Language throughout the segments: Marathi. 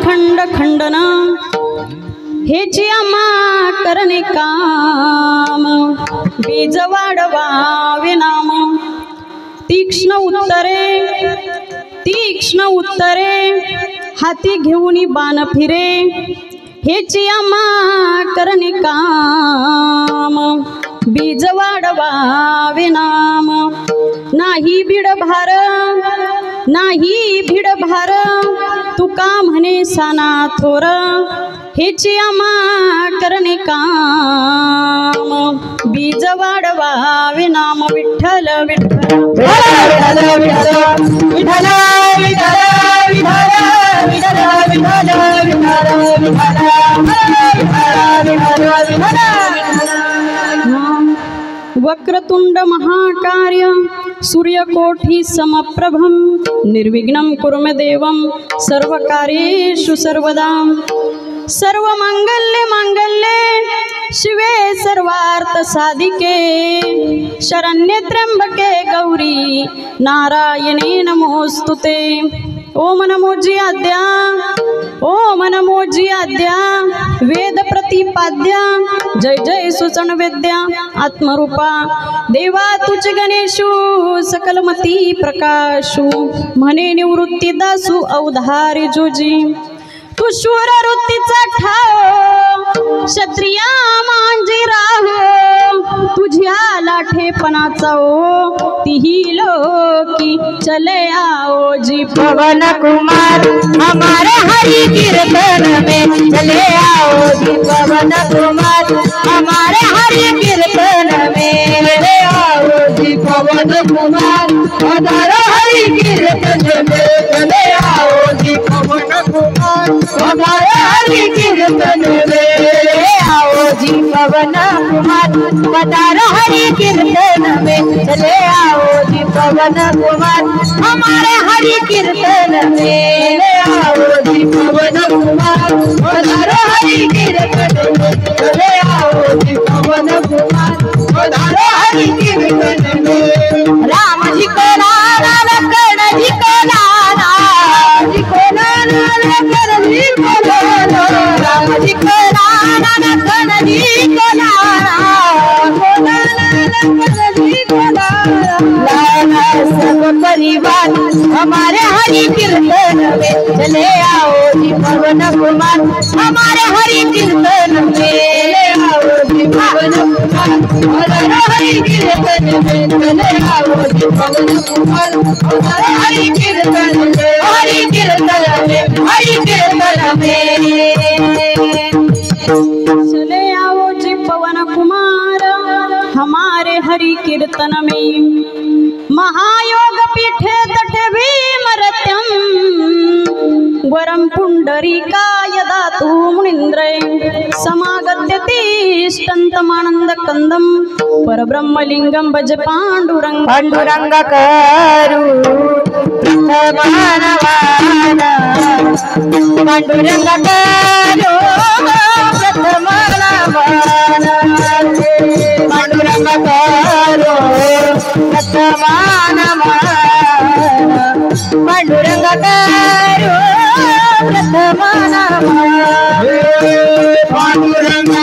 खंड खंडन हेची आम्हा करणे काम बीज वाढवावे नाम तीक्ष्ण उत्तरे हाती घेऊन बाण फिरे हेची आम्हा करणे काम बीज वाढवावे नाम नाही भीड भार तुका म्हणे साना थोर हेची आम्हा करणे काम बीज वाढवावे नाम विठ्ठल विठ्ठल विठ्ठल विठ्ठल विठ्ठल वक्रतुंड महाकार्य सूर्यकोटि समप्रभं निर्विघ्नं कुरु मे देवं सर्वकार्येषु सर्वदा सर्वमंगल्ये मांगल्ये शिवे सर्वार्थ साधिके शरण्ये त्र्यंबके गौरी नारायणे नमोस्तुते ओम नमो जी आद्या वेद प्रतिपाद्या जय जय सुचन वेद्या आत्मरूपा देवा तुझ गणेशु सकलमती प्रकाशु म्हणे निवृत्ती दासु अवधारी जोजी तू शूर वृत्तीचा ठाव क्षत्रिया मांजी राहो तुझ्या लाठेपणाचा ओ तिही लोकी चले आओ जी पवन कुमार हमारे हरि कीर्तन में चले आओ जी पवन कुमार हमारे हरि कीर्तन में चले आओ जी पवन कुमार हमारे हरि कीर्तन में चले आओ जी पवन कुमार हमारे हरि कीर्तन में आओ जी पवन कुमार पधारो हरि कीर्तन में चले आओ जी पवन कुमार हमारे हरि कीर्तन में आओ जी पवन कुमार पधारो हरि कीर्तन में चले आओ जी पवन कुमार पधारो हरि कीर्तन में राम जी को लाला लखन जी को लाला जी को लाला लखन जी को लाला राम जी को लाला लखन जी को लाला सब परिवार हमारे हरि कीर्तन में चले आओ जी पवन कुमार हमारे हरि कीर्तन में चले आओ जी पवन कुमार हमारे हरि कीर्तन में चले आओ जी पवन कुमार हमारे हरि कीर्तन में हरि कीर्तन में हरि कीर्तन में चले आओ जी पवन कुमार हमारे हरि कीर्तन में महायोग पीठे तटे भीमरत्यं वरं पुंडरीकाय दातु मुनीन्द्रय समागत्यतिष्ठन्तमानन्दकन्दं परब्रह्मलिंगं भज पाण्डुरंग करू प्रथमानवान पांडुरंग करू प्रथमानवान पांडुरंग करू प्रथमानवान पांडुरंग करू प्रथमानवान पांडुरंग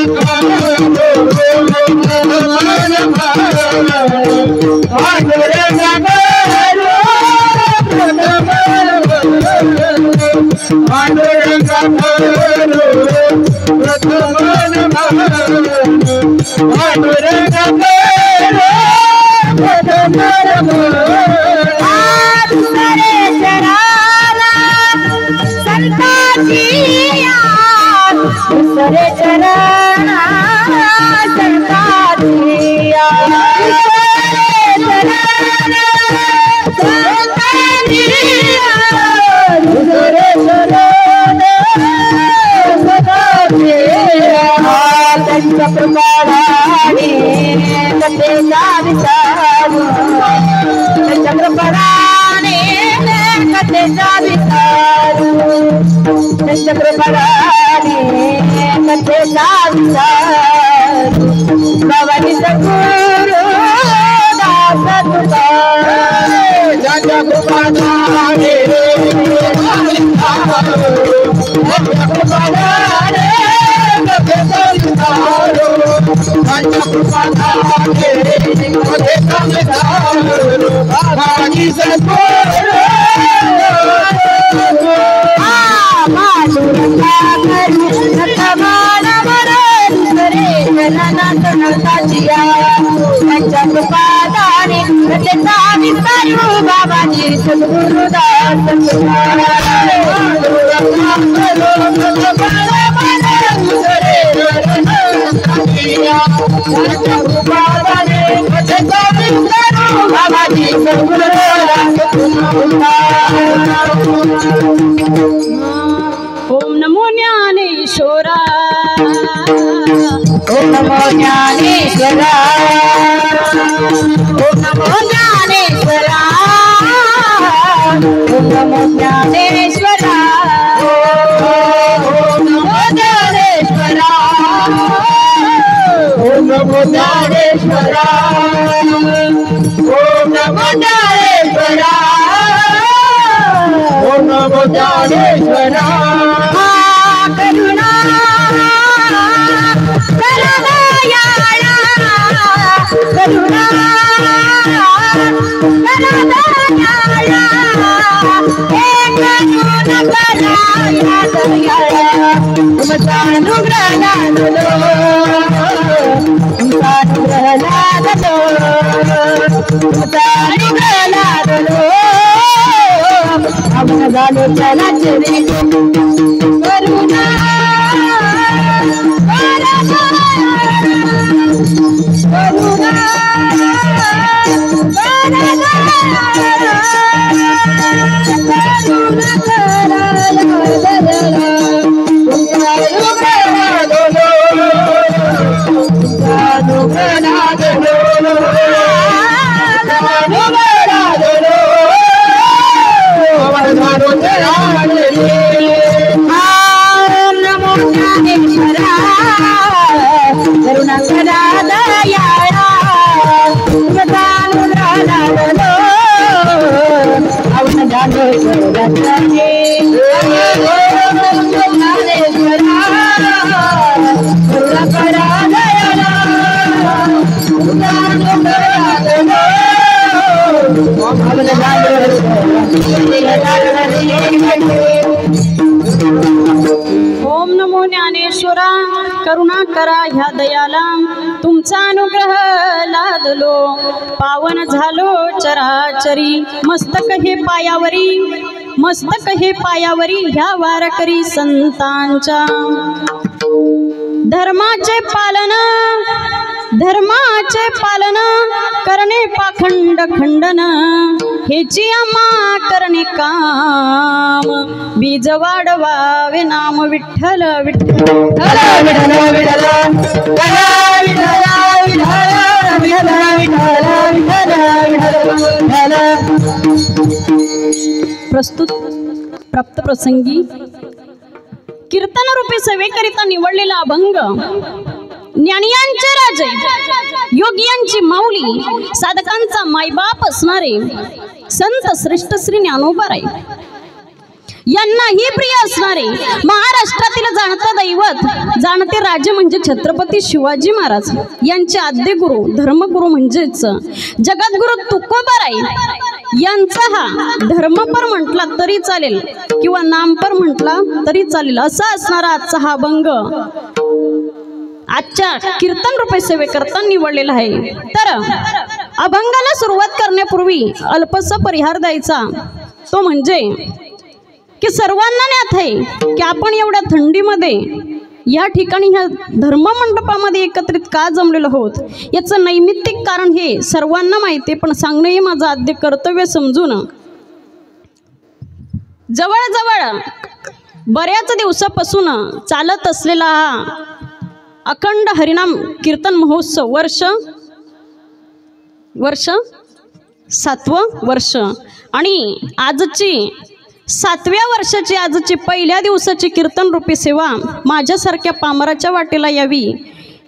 सरे चरणा संताजिया चक्रपराणे कथेचा विचारू चक्रपराणे कथेचा विचारू भवानी सद्गुरु दास तुका बाबाजी सद्गुरुदास बाबाजी ओम नमो ज्ञानेश्वरा ओम नमो ज्ञानेश्वरा ओम नमो ज्ञानेश्वरा ओम नमो ज्ञानेश्वरा ओम नमो ज्ञानेश्वरा ओम नमो ज्ञानेश्वरा ओम नमो ज्ञानेश्वरा ओम नमो ज्ञानेश्वरा करुणा करुणायाळा करुणा करुणायाळा हे करुणा कराया दयाळा तुमचा अनुग्रह लादलो तुमचा अनुग्रह लादलो तुमचा अनुग्रह लादलो आपण झालो चला चले करुणा ओम नमो ज्ञानेश्वरा करुणा करा ह्या दयाला तुमचा अनुग्रह लादलो पावन झालो चराचरी मस्तक हे पायावरी ह्या वारकरी संतांच्या धर्माचे पालन करणे पाखंड खंडन हेची आम्हा करणे काम बीज वाढवावे नाम विठ्ठल विठ्ठल प्रस्तुत प्राप्त प्रसंगी कीर्तन रूपी सेवेकरिता निवडलेला अभंग ज्ञानियांचे राजे योगियांची माऊली साधकांचा मायबाप असणारे संत श्रेष्ठ श्री ज्ञानोबाराय यांनाही प्रिय असणारे महाराष्ट्रातील जाणते दैवत जाणते राजे म्हणजे छत्रपती शिवाजी महाराज यांचे आद्य गुरु धर्मगुरु म्हणजेच जगद्गुरु तुकोबाराय यांचा हा धर्मपर म्हटला तरी चालेल किंवा नामपर म्हटला तरी चालेल असा असणारा आजचा हा अभंग आजच्या कीर्तन रूपे सेवेकरता निवडलेला आहे। तर अभंगाला सुरुवात करण्यापूर्वी अल्पसा परिहार द्यायचा तो म्हणजे की सर्वांना ज्ञात आहे की आपण एवढ्या थंडीमध्ये या ठिकाणी ह्या धर्ममंडपामध्ये एकत्रित का जमलेलो आहोत याचं नैमित्तिक कारण हे सर्वांना माहिती आहे, पण सांगणे हे माझं आद्य कर्तव्य समजून जवळजवळ बऱ्याच दिवसापासून चालत असलेला हा अखंड हरिनाम कीर्तन महोत्सव वर्ष 7वं वर्ष आणि आजची 7व्या वर्षाची आजची पहिल्या दिवसाची कीर्तन रूपी सेवा माझ्यासारख्या पामराच्या वाटेला यावी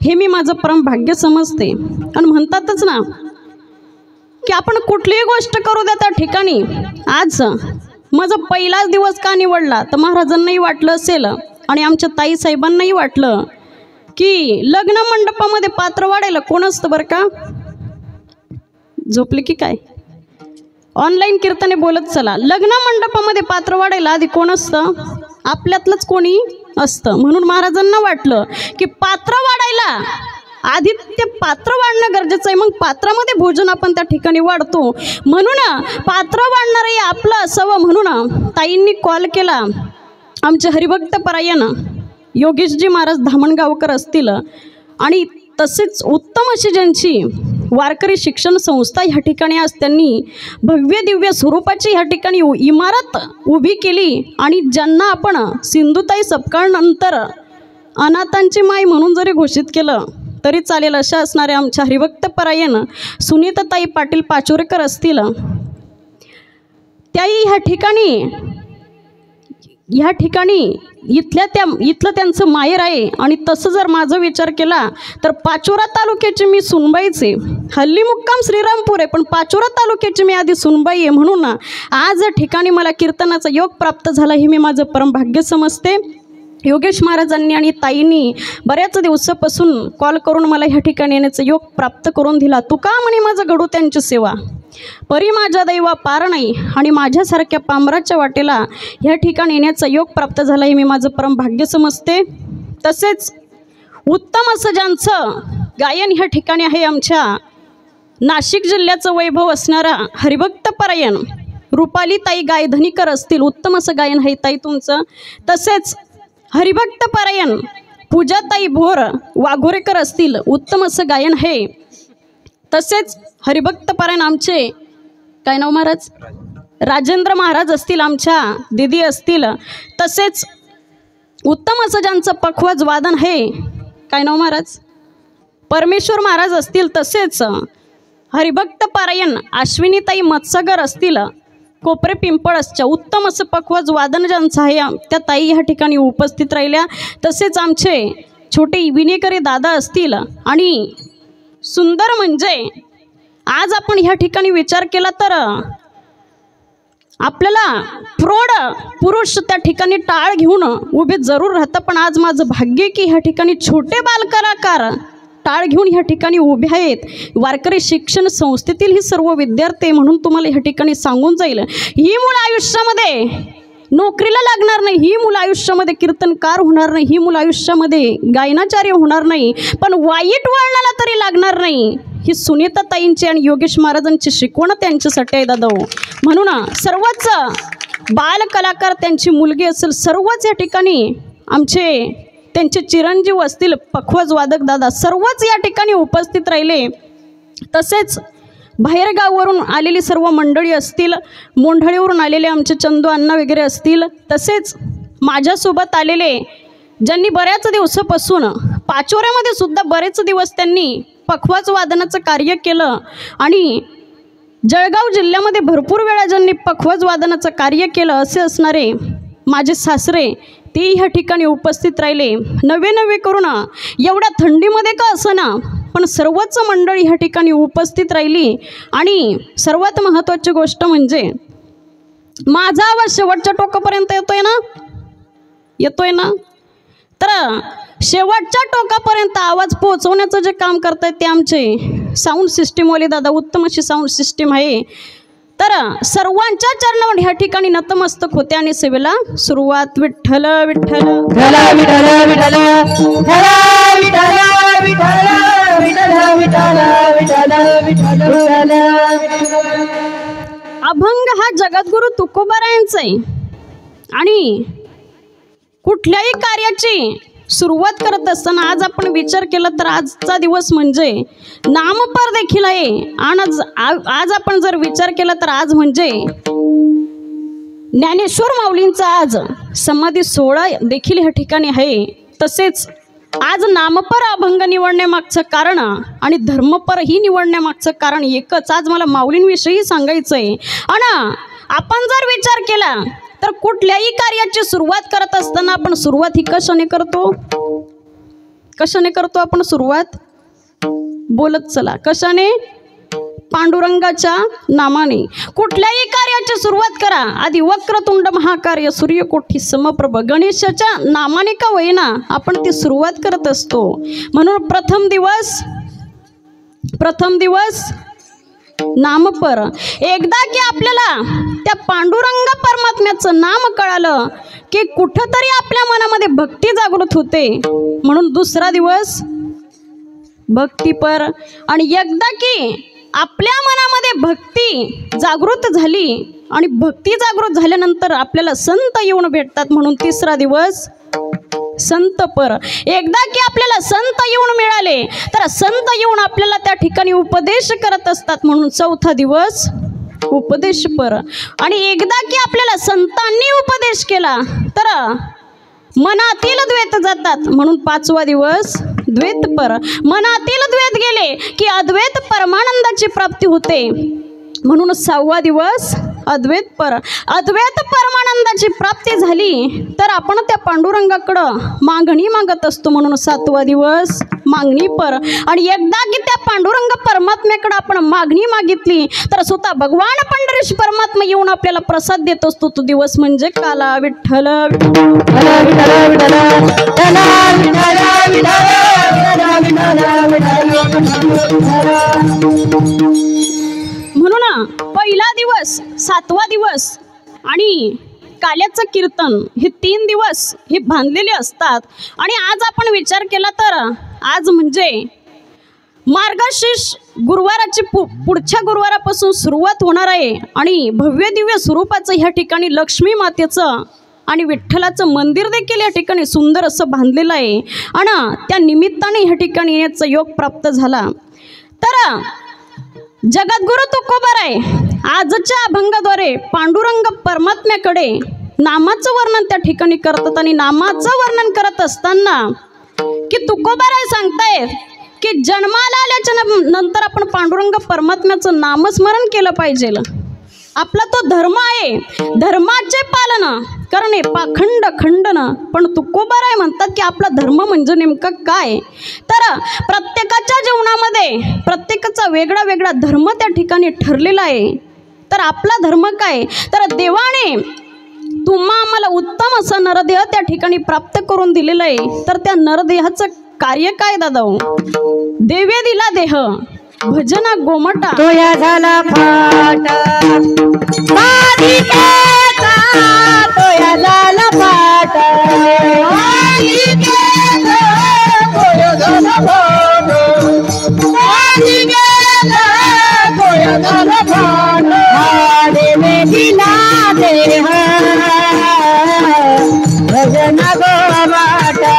हे मी माझं परम भाग्य समजते। आणि म्हणतातच ना की आपण कुठलीही गोष्ट करू द्या त्या ठिकाणी आज माझा पहिलाच दिवस का निवडला, तर महाराजांनाही वाटलं असेल आणि आमच्या ताई साहेबांनाही वाटलं की लग्न मंडपामध्ये पात्र वाढायला कोण असतं बरं का. झोपले की काय, ऑनलाईन कीर्तने बोलत चला. लग्न मंडपामध्ये पात्र वाढायला आधी कोण असतं, आपल्यातलंच कोणी असतं. म्हणून महाराजांना वाटलं की पात्र वाढायला आधी ते पात्र वाढणं गरजेचं आहे, मग पात्रामध्ये भोजन आपण त्या ठिकाणी वाढतो. म्हणून पात्र वाढणारही आपलं असावं म्हणून ताईंनी कॉल केला. आमचे हरिभक्त परायण योगेशजी महाराज धामणगावकर असतील आणि तसेच उत्तम अशी ज्यांची वारकरी शिक्षण संस्था ह्या ठिकाणी आज त्यांनी भव्य दिव्य स्वरूपाची ह्या ठिकाणी इमारत उभी केली आणि ज्यांना आपण सिंधुताई सपकाळ नंतर अनाथांची माई म्हणून जरी घोषित केलं तरी चालेल अशा असणाऱ्या आमच्या हरिभक्त परायण सुनीताताई पाटील पाचोरेकर असतील. त्याही ह्या ठिकाणी इथलं त्यांचं माहेर आहे. आणि तसं जर माझा विचार केला तर पाचोरा तालुक्याची मी सुनबाईचे, हल्ली मुक्काम श्रीरामपूर आहे पण पाचोरा तालुक्याची मी आधी सुनबाई आहे. म्हणून आज या ठिकाणी मला कीर्तनाचा योग प्राप्त झाला हे मी माझं परमभाग्य समजते. योगेश महाराजांनी आणि ताईंनी बऱ्याच दिवसापासून कॉल करून मला ह्या ठिकाणी येण्याचा योग प्राप्त करून दिला. तुका म्हणे माझं घडू त्यांची सेवा, परी माझ्या दैवा पार नाही. आणि माझ्यासारख्या पामराच्या वाटेला ह्या ठिकाणी येण्याचा योग प्राप्त झाला हे मी माझं परम भाग्य समजते. तसेच उत्तम असं ज्यांचं गायन ह्या ठिकाणी आहे, आमच्या नाशिक जिल्ह्याचं वैभव असणारा हरिभक्त परायण रुपाली ताई गायधनीकर असतील. उत्तम असं गायन आहे ताई तुमचं. तसेच हरिभक्त परायण पूजाताई भोर वाघोरेकर असतील. उत्तम असं गायन आहे. तसेच हरिभक्त परायण आमचे काय नाव महाराज, राजेंद्र महाराज असतील, आमच्या दिदी असतील. तसेच उत्तम असं ज्यांचं पखवाज वादन आहे, काय नाव महाराज, परमेश्वर महाराज असतील. तसेच हरिभक्त परायण अश्विनीताई मत्सगर असतील, कोपरे पिंपळसच्या. उत्तम असं पखवाज वादन ज्यांचं आहे त्या ताई ह्या ठिकाणी उपस्थित राहिल्या. तसेच आमचे छोटे विनेकरी दादा असतील. आणि सुंदर म्हणजे आज आपण ह्या ठिकाणी विचार केला तर आपल्याला प्रौढ पुरुष त्या ठिकाणी टाळ घेऊन उभे जरूर राहतं, पण आज माझं भाग्य की ह्या ठिकाणी छोटे बालकलाकार टाळ घेऊन ह्या ठिकाणी उभे आहेत. वारकरी शिक्षण संस्थेतील ही सर्व विद्यार्थी म्हणून तुम्हाला ह्या ठिकाणी सांगून जाईल, ही मुलं आयुष्यामध्ये नोकरीला लागणार नाही, ही मुलं आयुष्यामध्ये कीर्तनकार होणार नाही, ही मुलं आयुष्यामध्ये गायनाचार्य होणार नाही, पण वाईट वळणाला तरी लागणार नाही. ही सुनीताताईंची आणि योगेश महाराजांची शिकवण त्यांच्यासाठी आहे दादा. म्हणून सर्वच बाल कलाकार, त्यांची मुलगी असेल, सर्वच या ठिकाणी आमचे त्यांचे चिरंजीव असतील, पखवाज वादक दादा, सर्वच या ठिकाणी उपस्थित राहिले. तसेच बाहेरगाववरून आलेली सर्व मंडळी असतील, मोंढळीवरून आलेले आमचे चंदू अण्णा वगैरे असतील. तसेच माझ्यासोबत आलेले ज्यांनी बऱ्याच दिवसापासून पाचोऱ्यामध्ये सुद्धा बरेच दिवस त्यांनी पखवाज वादनाचं कार्य केलं आणि जळगाव जिल्ह्यामध्ये भरपूर वेळा ज्यांनी पखवाज वादनाचं कार्य केलं असे असणारे माझे सासरे ते ह्या ठिकाणी उपस्थित राहिले. नवे करून एवढ्या थंडीमध्ये का असं ना, पण सर्वच मंडळी ह्या ठिकाणी उपस्थित राहिली. आणि सर्वात महत्त्वाची गोष्ट म्हणजे माझा आवाज शेवटच्या टोकापर्यंत येतोय ना, तर शेवटच्या टोकापर्यंत आवाज पोहोचवण्याचं जे काम करतायत ते आमचे साऊंड सिस्टीमवाले दादा. उत्तम अशी साऊंड सिस्टीम आहे. तर सर्वांच्या चरणावर ह्या ठिकाणी नतमस्तक होते आणि सेवेला सुरुवात. विठ्ठल विठ्ठल विठ्ठल विठ्ठल विठ्ठल अभंग हा जगद्गुरु तुकोबारायांचा आहे. आणि कुठल्याही कार्याची सुरुवात करत असताना आज आपण विचार केला तर आजचा दिवस म्हणजे नामपर देखील आहे. आणि आज आपण जर विचार केला तर आज म्हणजे ज्ञानेश्वर माऊलींचा आज समाधी सोहळा देखील ह्या ठिकाणी आहे. तसेच आज नामपर अभंग निवडण्यामागचं कारण आणि धर्मपर ही निवडण्यामागचं कारण एकच, आज मला माऊलींविषयी सांगायचं आहे. आणि आपण जर विचार केला तर कुठल्याही कार्याची सुरुवात करत असताना आपण सुरुवात ही कशाने करतो आपण सुरुवात बोलत चला. कशाने? पांडुरंगाच्या नामाने कुठल्याही कार्याची सुरुवात करा. आधी वक्रतुंड महाकार्य सूर्यकोटी समप्रभ गणेशाच्या नामाने का होईना आपण ती सुरुवात करत असतो. म्हणून प्रथम दिवस नामपर. एकदा की आपल्याला त्या पांडुरंग परमात्म्याचं नाम कळालं की कुठंतरी आपल्या मनामध्ये भक्ती जागृत होते. म्हणून दुसरा दिवस भक्तीपर. आणि एकदा की आपल्या मनामध्ये भक्ती जागृत झाली आणि भक्ती जागृत झाल्यानंतर आपल्याला संत येऊन भेटतात. म्हणून तिसरा दिवस संतपर. एकदा की आपल्याला संत येऊन मिळाले तर संत येऊन आपल्याला त्या ठिकाणी उपदेश करत असतात. म्हणून चौथा दिवस उपदेशपर. आणि एकदा की आपल्याला संतांनी उपदेश केला तर मनातील द्वैत जातात. म्हणून पाचवा दिवस द्वैतपर. मनातील द्वैत गेले की अद्वैत परमानंदाची प्राप्ती होते. म्हणून सहावा दिवस अद्वैतपर. अद्वैत परमानंदाची प्राप्ती झाली तर आपण त्या पांडुरंगाकडं मागणी मागत असतो. म्हणून सातवा दिवस मागणीपर. आणि एकदा की त्या पांडुरंग परमात्म्याकडं आपण मागणी मागितली तर स्वतः भगवान पंढरीश परमात्मा येऊन आपल्याला प्रसाद देत असतो. तो दिवस म्हणजे काला विठ्ठल. म्हणून पहिला दिवस, सातवा दिवस आणि काल्याचं कीर्तन हे 3 दिवस हे बांधलेले असतात. आणि आज आपण विचार केला तर आज म्हणजे मार्गशीर्ष गुरुवाराची पुढच्या गुरुवारापासून सुरुवात होणार आहे. आणि भव्य दिव्य स्वरूपाचं ह्या ठिकाणी लक्ष्मी मातेचं आणि विठ्ठलाचं मंदिर देखील या ठिकाणी सुंदर असं बांधलेलं आहे. आणि त्या निमित्ताने ह्या ठिकाणी येण्याचा योग प्राप्त झाला. तर जगद्गुरु तुकोबाराय आजच्या अभंगाद्वारे पांडुरंग परमात्म्याकडे नामाचं वर्णन त्या ठिकाणी करतात. आणि नामाचं वर्णन करत असताना की तुकोबाराय सांगतायत की जन्माला आल्याच्या नंतर आपण पांडुरंग परमात्म्याचं नामस्मरण केलं पाहिजे. आपला तो धर्म आहे, धर्माचे पालन करणे पाखंड खंडन. पण तुकोबाराय म्हणतात की आपला धर्म म्हणजे नेमका काय. तर प्रत्येकाच्या जीवनामध्ये प्रत्येकाचा वेगळा वेगळा धर्म त्या ठिकाणी ठरलेला आहे. तर आपला धर्म काय. तर देवाने तुम्हा आम्हाला उत्तम असा नरदेह त्या ठिकाणी प्राप्त करून दिलेला आहे. तर त्या नरदेहाचं कार्य काय दादा. देवे दिला देह भजना गोमटा तोया झाला फाट तोया झाला फाट देवे दिला देह भजना गोमटा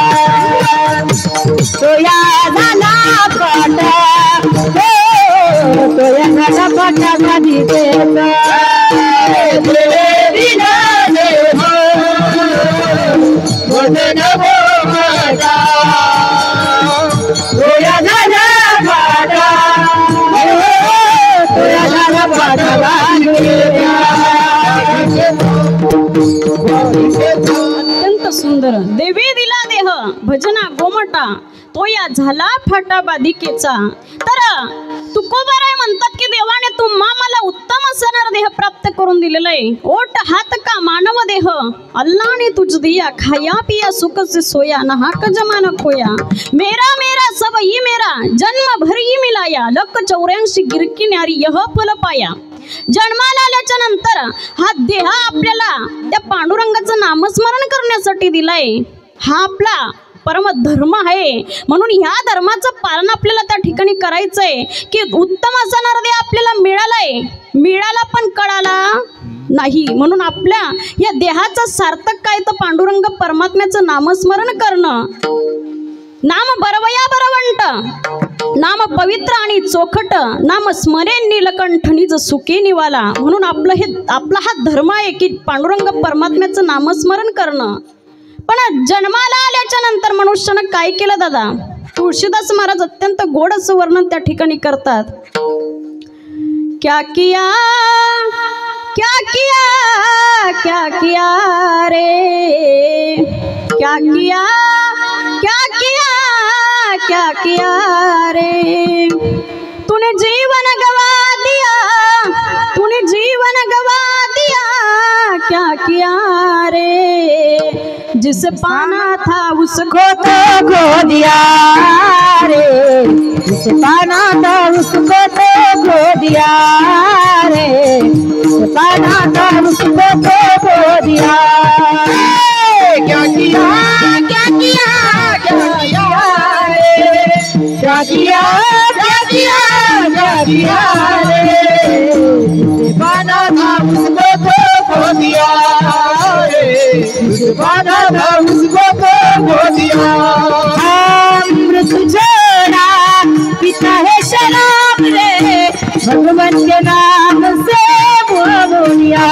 तोया झाला फाट अत्यंत सुंदर. देवी दिला देह भजना गोमटा तो या झाला फाटा बाधिकेचा. तर तुकोबाराय म्हणतात की देवाने तुम्हा मला उत्तम असा नरदेह प्राप्त करून दिलेला आहे. ओट हात का मानव देह अल्लाने तुझ दिया खाया पिया सुख से सोया न हाक जमान खोया. मेरा मेरा सब ही मेरा जन्म भर ही मिलाया 184 गिरकी न्यारी यह फल पाया. जन्माला आल्याच्या नंतर हा देह आपल्याला त्या पांडुरंगाचं नामस्मरण करण्यासाठी दिलाय. हा आपला परम धर्म आहे. म्हणून ह्या धर्माचं पालन आपल्याला त्या ठिकाणी करायचंय. की उत्तम असा नरदेह आपल्याला मिळाला पण कळाला नाही. म्हणून आपल्या या देहाचं सार्थक काय तर पांडुरंग परमात्म्याचं नामस्मरण करणं. नाम बरवया बरवंट नाम पवित्र आणि चोखट नाम स्मरे नीलकंठ निज सुखे निवाला. म्हणून आपला हा धर्म आहे की पांडुरंग परमात्म्याचं नामस्मरण करणं. पण जन्माला आल्याच्या नंतर मनुष्यानं काय केलं दादा. तुळशीदास महाराज अत्यंत गोड असं वर्णन त्या ठिकाणी करतात. क्या किया क्या किया क्या किया रे क्या किया क्या किया क्या किया रे तूने जीवन गवा जिसे पाना था उसको तो खो दिया रे, जिसे पाना था उसको तो खो दिया रे, जिसे पाना था उसको तो खो दिया। क्या किया क्या किया क्या किया रे, क्या किया क्या किया क्या किया रे, जिसे पाना था उसको तो खो दिया रे, जिसे पाना था उसको तो खो दिया। अमृत जोड़ा पीता है शराब रे, भगवान के नाम से मुँह मोड़िया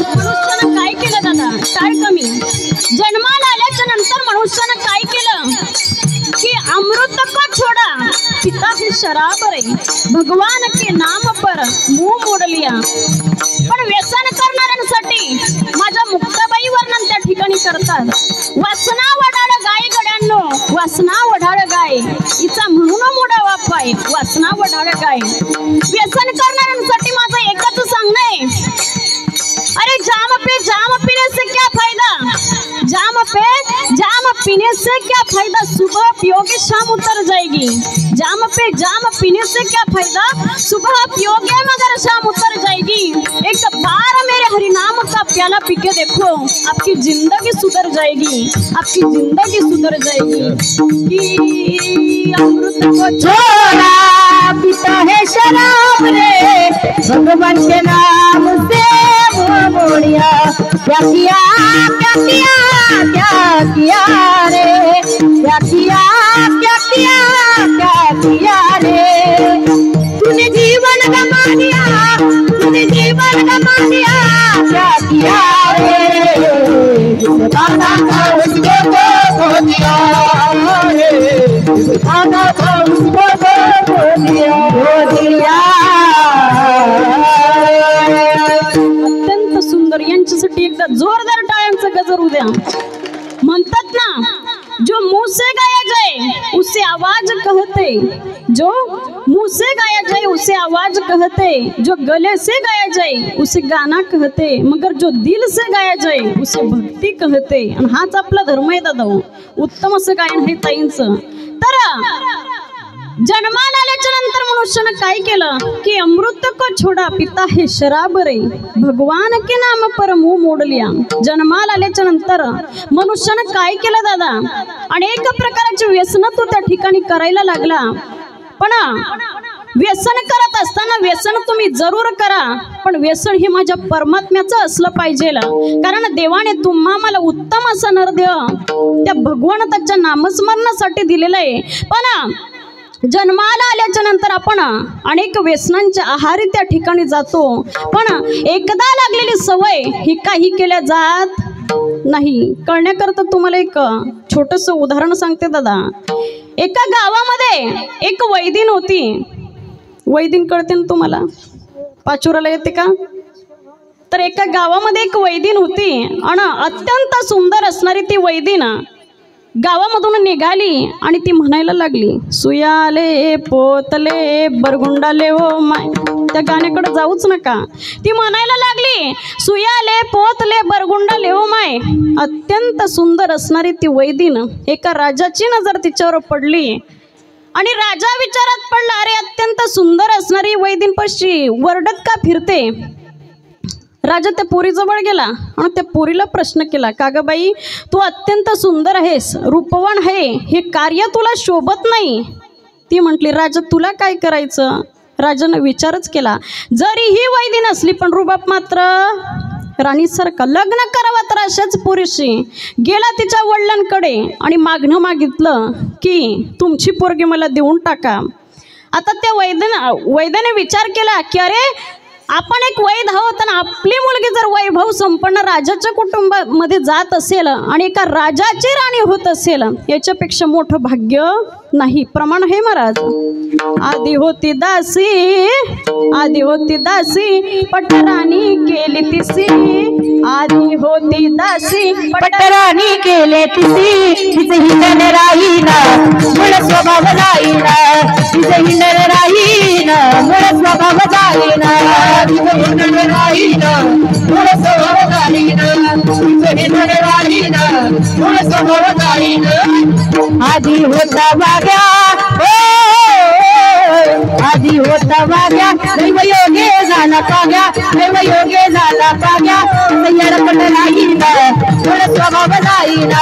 मनुष्यानं काय केलं दादा, काय कमी? जन्माला आल्याच्या नंतर मनुष्यानं काय केलं की अमृत को छोड़ा पिता है शराब रे, भगवान के नाम पर मुंह मोड लिया। पण व्यसन करणाऱ्यांसाठी माझ्या मुक्ताबाई वर्णन त्या ठिकाणी करतात। वासना वढाळ गाय गड्यांनो, वासना वढाळ गाय हिचा म्हणून मोडावा पाय, वासना वढाळ गाय। व्यसन करणाऱ्यांसाठी माझं एकच सांगणं आहे, अरे जाम पीने से क्या फायदा, जाम पीने से क्या फायदा, सुबह पियोगे शाम उतर जाएगी। जाम पीने से क्या फायदा, सुबह पियोगे मगर शाम उतर जाएगी। एक बार मेरे हरि नाम का प्याला पी के देखो, आपकी जिंदगी सुधर जाएगी, आपकी जिंदगी सुधर जाएगी। कि अमृत को छोड़ा पीता है शराब रे, भगवान के नाम से मुँह मोड़िया। क्या किया क्या किया क्या किया रे, क्या किया क्या किया क्या किया रे, तूने जीवन गमा दिया, तूने जीवन गमा दिया, क्या किया रे, जिसे पाना था उसको तो खो दिया रे, जिसे पाना था उसको तो खो दिया, खो दिया। अत्यंत सुंदर, यांच्यासाठी एकदा जोरदार टाळ्यांचा गजर उद्या। म्हणतात ना, जो मुंह से गाया जाए उसे आवाज कहते, जो मुंह से गाया जाए उसे आवाज कहते, जो गले से गाया जाए उसे गाना कहते, मगर जो दिल से गाया जाए उसे भक्ती कहते। आणि हाच आपला धर्म आहे दादा, उत्तम असं गायन आहे ताईंचं। तर जन्माला आल्याच्या नंतर मनुष्यानं काय केलं की अमृत को छोड़ा पिता है शराब रे, भगवान के नाम पर मुंह मोड लिया। जन्माला आल्याच्या नंतर मनुष्यानं काय केलं दादा, अनेक प्रकारचे व्यसन तो त्या ठिकाणी करायला लागला। पण व्यसन करत असताना व्यसन तुम्ही जरूर करा, पण व्यसन हे माझ्या परमात्म्याचं असलं पाहिजे, कारण देवाने तुम्हा मला उत्तम असा नरदेह त्या भगवंताच्या नामस्मरणासाठी दिलेला आहे। पण जन्माला आल्याच्या नंतर आपण अनेक व्यसनांच्या आहारी त्या ठिकाणी जातो, पण एकदा लागलेली सवय ही काही केल्या जात नाही। कळण्याकरता तुम्हाला एक छोटंसं उदाहरण सांगते दादा। एका गावामध्ये एक वैदिन होती, वैदिन कळते ना तुम्हाला, पाचोराला येते का? तर एका गावामध्ये एक वैदिन होती आणि अत्यंत सुंदर असणारी ती वैदिन गावामधून निघाली आणि ती म्हणायला लागली, सुयाले पोतले बरगुंडाले ओ माय, त्या गाण्याकडे जाऊच नका। ती म्हणायला लागली, सुयाले पोतले बरगुंडाले ओ माय। अत्यंत सुंदर असणारी ती वैदिन, एका राजाची नजर तिच्यावर पडली आणि राजा विचारात पडला, अरे अत्यंत सुंदर असणारी वैदिन पशी वरडत का फिरते? राजा त्या पोरीजवळ गेला आणि त्या पोरीला प्रश्न केला, का ग बाई, तू अत्यंत सुंदर आहेस, रूपवान आहे, हे कार्य तुला शोभत नाही? ती म्हटली, राजा तुला काय करायचं? राजाने विचारच केला, जरी ही वैदिन असली पण रुबाब मात्र राणीसारखा, लग्न करावा तर अशाच पोरीशी। गेला तिच्या वडिलांकडे आणि मागणं मागितलं की तुमची पोरगी मला देऊन टाका। आता त्या वैद्याने विचार केला की अरे आपण एक वैद आहोत आणि आपली मुलगी जर वैभव संपन्न राजाच्या कुटुंबामध्ये जात असेल आणि एका राजाची राणी होत असेल, याच्यापेक्षा मोठं भाग्य नाही। प्रमाण आहे महाराज। आधी होती दासी पटराणी केली तिसी, आधी होती दासी पटराणी केले तिसी, तिचे हिंडण राहीना मूळ स्वभाव जाईना, तिचे हिंडण राहीना मूळ स्वभाव जाईना, तिचे हिंडण राहीना मूळ स्वभाव जाईना। आधी होता वाग्या आधी होता वाग्या दैव योगे झाला पाग्या दैव योगे झाला पाग्या तयारपट राहील मूळ स्वभाव जाईन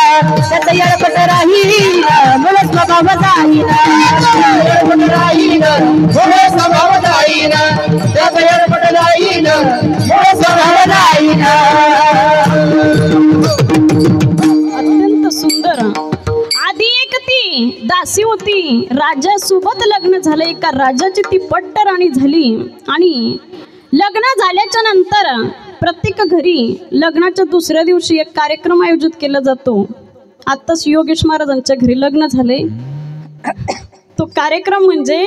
तयारपट राहील मूळ स्वभाव जाईन तयारपट राहील मूळ स्वभाव जाईन तयारपट राहील मूळ स्वभाव जाईन. अत्यंत सुंदर. आधी एक ती दासी होती, राजासोबत लग्न झालं. एका राजाची ती पट्ट राणी झाली आणि लग्न झाल्याच्या नंतर प्रत्येक घरी लग्नाच्या दुसऱ्या दिवशी एक कार्यक्रम आयोजित केला जातो. आत्ताच योगेश महाराजांच्या घरी लग्न झाले. तो कार्यक्रम म्हणजे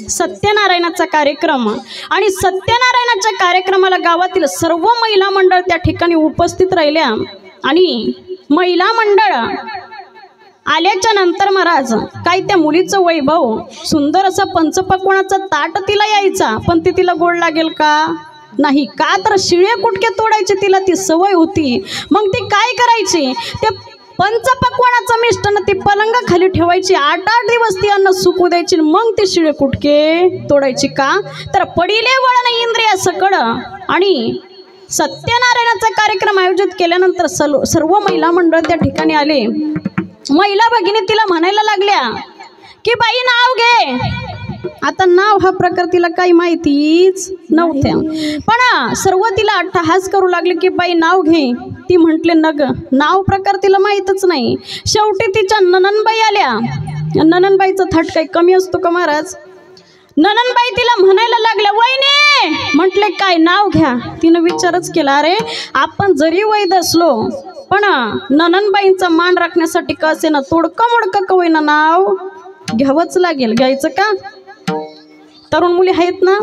सत्यनारायणाचा कार्यक्रम. आणि सत्यनारायणाच्या कार्यक्रमाला गावातील सर्व महिला मंडळ त्या ठिकाणी उपस्थित राहिल्या. आणि महिला मंडळ आल्याच्या नंतर महाराज काय त्या मुलीचं वैभव, सुंदर असा पंचपक्वानाचा ताट तिला यायचा, पण ती तिला गोड लागेल का? नाही. का तर शिळे कुटके तोडायचे तिला ती सवय होती. मग ती काय करायची, ते पंचपक्वानाचं मिष्टान ती पलंग खाली ठेवायची. 8-8 दिवस ती अन्न सुकू द्यायची, मग ती शिळे कुटके तोडायची. का तर पडिले वळण इंद्रिया सकड. आणि सत्यनारायणाचा कार्यक्रम आयोजित केल्यानंतर सर्व महिला मंडळ त्या ठिकाणी आले. महिला भगिनी तिला म्हणायला लागल्या की बाई नाव घे. आता नाव हा प्रकार तिला काही माहितीच नव्हत्या, पण सर्व तिला अट्टहास करू लागले की बाई नाव घे. ती म्हटले नग, नाव प्रकार तिला माहीतच नाही. शेवटी तिच्या नननबाई आल्या. नननबाईचा थाट काही कमी असतो का महाराज? नननबाई तिला म्हणायला लागल्या वहिनी. म्हटले काय नाव घ्या. तिनं विचारच केला, अरे आपण जरी वैद असलो पण नननबाईंचा मान राखण्यासाठी का असे ना तोडकं मोडकं का होईना नाव घ्यावंच लागेल. घ्यायचं का? तरुण मुली आहेत ना,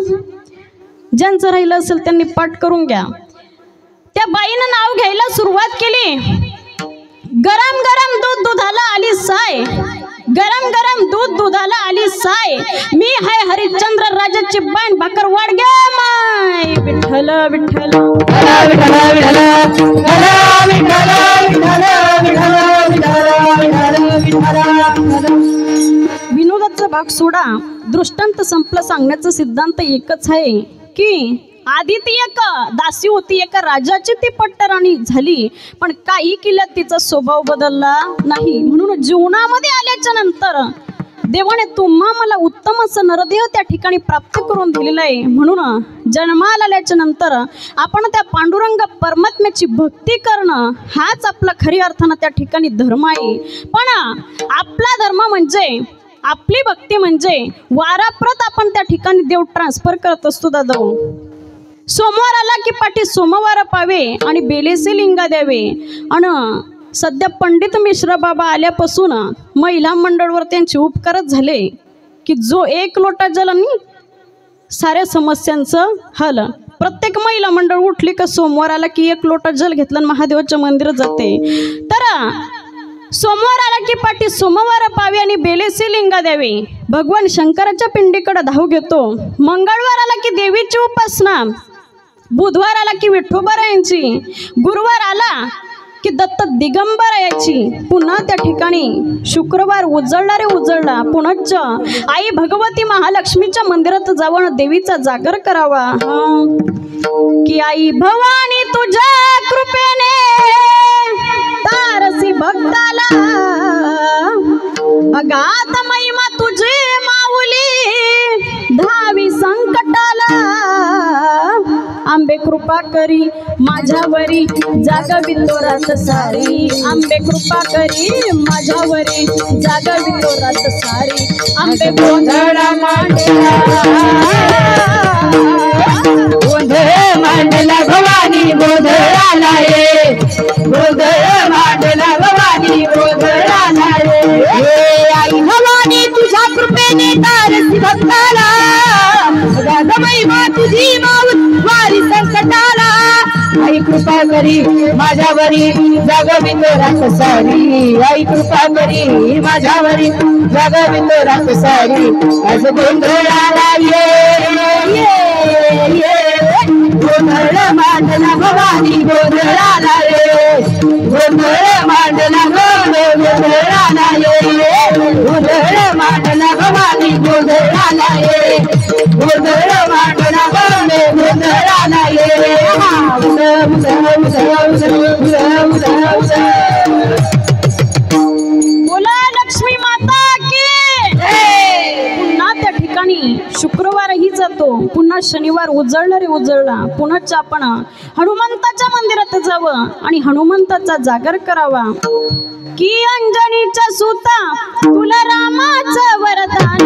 ज्यांचं राहिलं असेल त्यांनी पाठ करून घ्या. त्या बाईनं नाव घ्यायला सुरुवात केली. गरम गरम दूध दुधाला आली साय, गरम गरम दूध दुधाला आली साय. मी हाय हरिश्चंद्र राजाची बाण भाकर वाडग्या माय. विठ्ठल विठ्ठल विनोदाचा भाग सोडा, दृष्टांत संपला. सांगण्याचा सिद्धांत एकच आहे की आधी ती एक दासी होती, एका राजाची ती पट्टराणी झाली, पण काही केल्यात तिचा स्वभाव बदलला नाही. म्हणून जीवनामध्ये आल्याच्या नंतर देवाने तुम्हा मला उत्तम असं नरदेह त्या ठिकाणी प्राप्त करून दिलेलं आहे. म्हणून जन्माला आल्याच्या नंतर आपण त्या पांडुरंग परमात्म्याची भक्ती करणं हाच आपला खरी अर्थानं त्या ठिकाणी धर्म आहे. पण आपला धर्म म्हणजे, आपली भक्ती म्हणजे वाराप्रत आपण त्या ठिकाणी देव ट्रान्सफर करत असतो. दादा सोमवार आला की पाठी सोमवार पावे आणि बेलेसे लिंगा द्यावे. आणि सध्या पंडित मिश्रा बाबा आल्यापासून महिला मंडळवर त्यांचे उपकारच झाले की जो 1 लोटा जलांनी साऱ्या समस्यांचं हल. प्रत्येक महिला मंडळ उठली का सोमवार आला की 1 लोटा जल घेतला आणि महादेवाच्या मंदिरात जाते. तर सोमवार आला की पाठी सोमवार पावे आणि बेलेसे लिंगा द्यावे. भगवान शंकराच्या पिंडीकडे धाव घेतो. मंगळवार आला की देवीची उपासना, बुधवार आला की विठोबारायांची, गुरुवार आला की दत्त दिगंबरायाची. पुन्हा त्या ठिकाणी शुक्रवार उजळला रे उजळला. पुनश्च आई भगवती महालक्ष्मीच्या मंदिरात जावं देवीचा जागर करावा. की आई भवानी तुझ्या कृपेने तारसी भक्ताला, अगाध महिमा तुझी माऊली धावी संकटाला. आंबे कृपा करी माझ्यावरी जागवितो रात सारी, आंबे कृपा करी माझ्यावरी जागवितो रात सारी. आंबे गोंधळा मांडला, गोंधळ मांडला भवानी गोंधळाला ये, गोंधळ मांडला भवानी गोंधळाला ये. आई भवानी तुझ्या कृपेने तारसी भक्ताला, महिमा तुझी माऊत वारी संकटाला. आई कृपा करी माझ्यावरी जागवितो रात सारी, आई कृपा करी माझ्यावरी जागवितो रात सारी. आज गोंधळाला ये, ये, ये. गोंधळ मांडला भवानी गोंधळाला रे गोंधळ मांडला गोंधळाला रे गोंधळ मांडला भवानी गोंधळाला रे गोंधळ मांडला गोंधळाला रे बोला लक्ष्मी माता की पुन्हा त्या ठिकाणी शुक्रवारही जातो, पुन्हा शनिवार उजळला रे उजळला, पुन्हा आपण हनुमंताच्या मंदिरात जावं आणि हनुमंताचा जागर करावा की अंजनीच्या सुता तुला रामाचं वरदान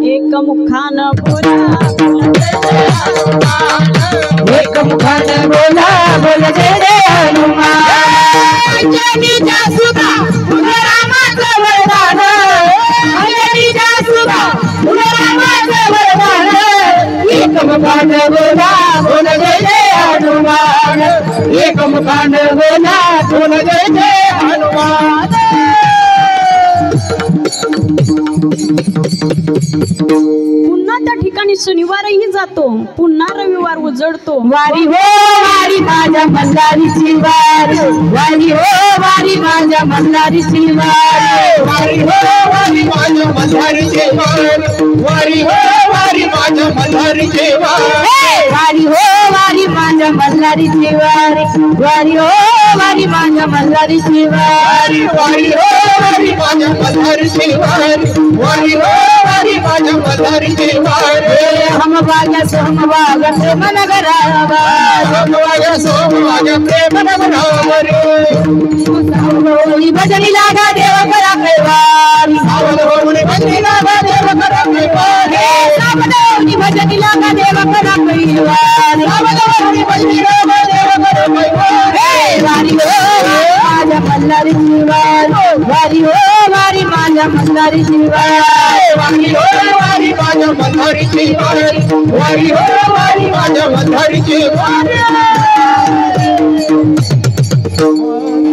एक मुखानं बोला एक मुखानं बोला बोल जय जय हनुमान अंजनीच्या सुता तुला रामाचं वरदान अंजनीच्या सुता तुला रामाचं वरदान एक मुखानं बोला बोल जय जय हनुमान एक मुखानं बोला बोल जय जय हनुमान पुन्हा त्या ठिकाणी शनिवारही जातो, पुन्हा रविवार उजळतो। वारी हो वारी माझ्या मल्हारीची वारी वारी हो वारी माझ्या मल्हारीची वारी वारी हो वारी माझ्या मल्हारीची वारी वारी हो वारी माझ्या मल्हारीची वारी वारी हो वारी माझ्या मल्हारीची वारी वारी हो वारी माझ्या मल्हारीची वारी वारी हो वारी माझ्या मल्हारीची वारी वारी हो वारी माझ्या मल्हारीची वारी हम वागा सोम वागा प्रेम नगरावा हम वागा सोम वागा प्रेम नगरावा रे भजनी लागा देव करा कैवारी सावधानी भजनी लागा देव करा कैवारी सावधानी भजनी लागा देव करा कैवारी सावधानी भजनी लागा देव करा कैवारी वारी हो माझ्या मल्हारीची वारी वारी हो वारी माझ्या मल्हारीची वारी वारी हो वारी माझ्या मल्हारीची वारी वारी हो वारी माझ्या मल्हारीची वारी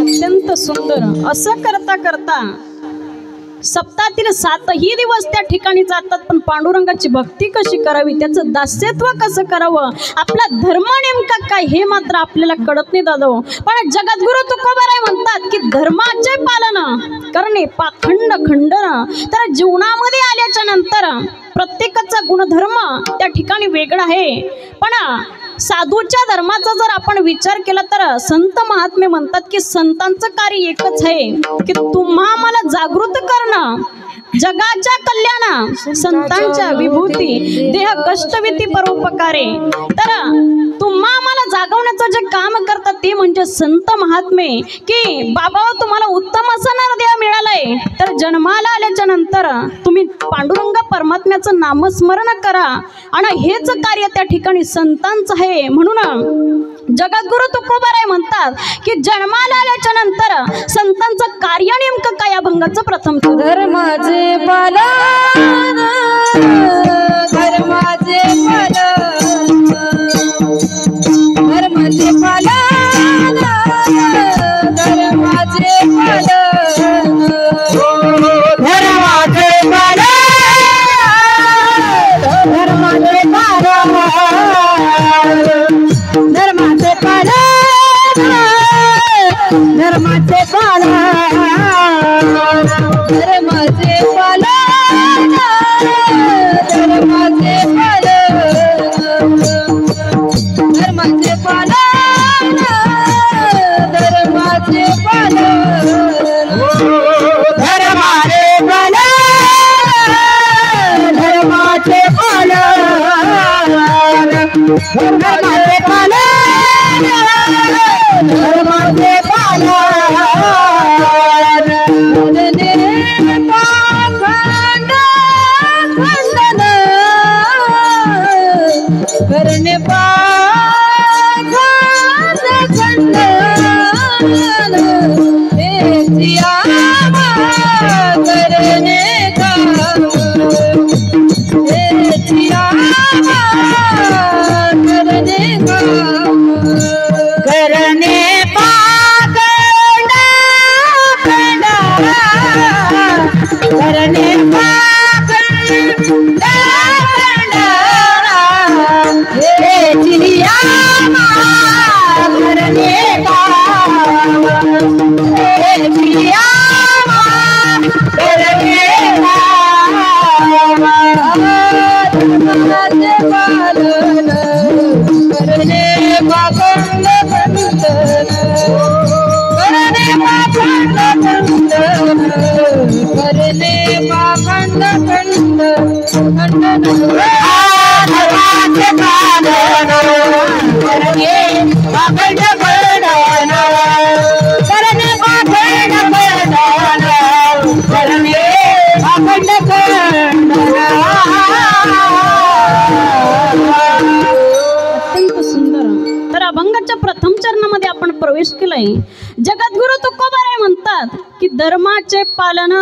अत्यंत सुंदर असं करता करता सप्ताहातील 7ही दिवस त्या ठिकाणी जातात, पण पांडुरंगाची भक्ती कशी करावी, त्याचं दास्यत्व कसं करावं, आपला धर्म नेमका काय हे मात्र आपल्याला कळत नाही दादा। पण जगद्गुरु तुकोबाराय म्हणतात की धर्माचे पालन करणे पाखंड खंडन, तर जीवनामध्ये आल्याच्या नंतर प्रत्येकाचा गुणधर्म त्या ठिकाणी वेगळा आहे। पण साधूच्या धर्माचा जर आपण विचार केला तर संत महात्मे म्हणतात की संतांचं कार्य एकच आहे की तुम्हा मला जागृत करणं, जगाच्या कल्याण, संतांच्या विभूती, देह कष्टविती परोपकारे। तर तुम्हा मला जागवण्याचं जे काम करतात ते म्हणजे संत महात्मे की बाबा तुम्हाला उत्तम असं नरदेह मिळालंय, तर जन्माला आल्याच्या नंतर तुम्ही पांडुरंग परमात्म्याचं नामस्मरण करा आणि हेच कार्य त्या ठिकाणी संतांचं आहे। म्हणून जगद्गुरु तुकोबाराय म्हणतात की जन्माला आल्याच्या नंतर संतांचं कार्य नेमकं काय, अभंगाचं प्रथम धर्माचे पालन धर्माचे पालन धर्माचे पालन धर्माचे पालन धर्माचे पालन धर्माचे पालन धर्माचे पालन धर्माचे पालन धर्माचे पालन धर्माचे पालन धर्माचे पालन धर्माचे पालन धर्माचे पालन धर्माचे पालन धर्माचे पालन धर्माचे करने करने प्रवेश केलाय. जगद्गुरु तुकोबाराय म्हणतात की धर्माचे पालन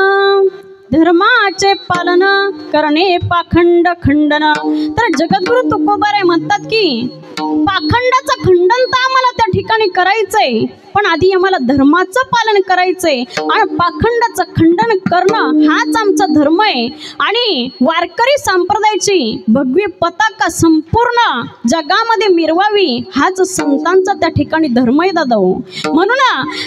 करणे पाखंड खंडन. तर जगद्गुरु तुकोबाराय म्हणतात की पाखंडाचं खंडन तर आम्हाला त्या ठिकाणी करायचंय, पण आधी आम्हाला धर्माचं पालन करायचंय आणि पाखंडाचं खंडन करणं हाच आमचा धर्म आहे. आणि वारकरी संप्रदायाची भगवी पताका संपूर्ण जगामध्ये मिरवावी हाच संतांचा त्या ठिकाणी धर्म आहे दादा. म्हणून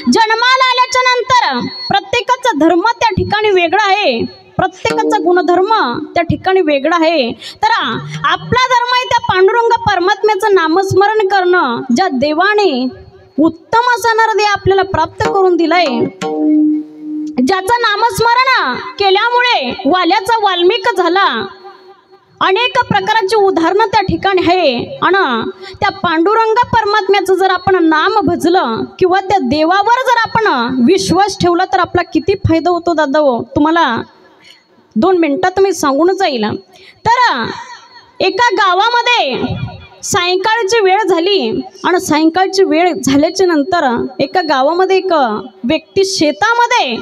जन्माला आल्याच्या नंतर प्रत्येकाचा धर्म त्या ठिकाणी वेगळा आहे, प्रत्येकाचा गुणधर्म त्या ठिकाणी वेगळा आहे. तर आपला धर्म आहे त्या पांडुरंग परमात्म्याचं नामस्मरण करणं, ज्या देवाने उत्तम असा नरदेह आपल्याला प्राप्त करून दिलाय, ज्याचं नामस्मरण केल्यामुळे वाल्याचा वाल्मिक झाला. अनेक प्रकारची उदाहरणं त्या ठिकाणी आहे. आणि त्या पांडुरंग परमात्म्याचं जर आपण नाम भजलं किंवा त्या देवावर जर आपण विश्वास ठेवला तर आपला किती फायदा होतो दादा. तुम्हाला 2 मिनिटात मी सांगून जाईल. तर एका गावामध्ये सायंकाळची वेळ झाली आणि सायंकाळची वेळ झाल्याच्या नंतर एका गावामध्ये एक व्यक्ती शेतामध्ये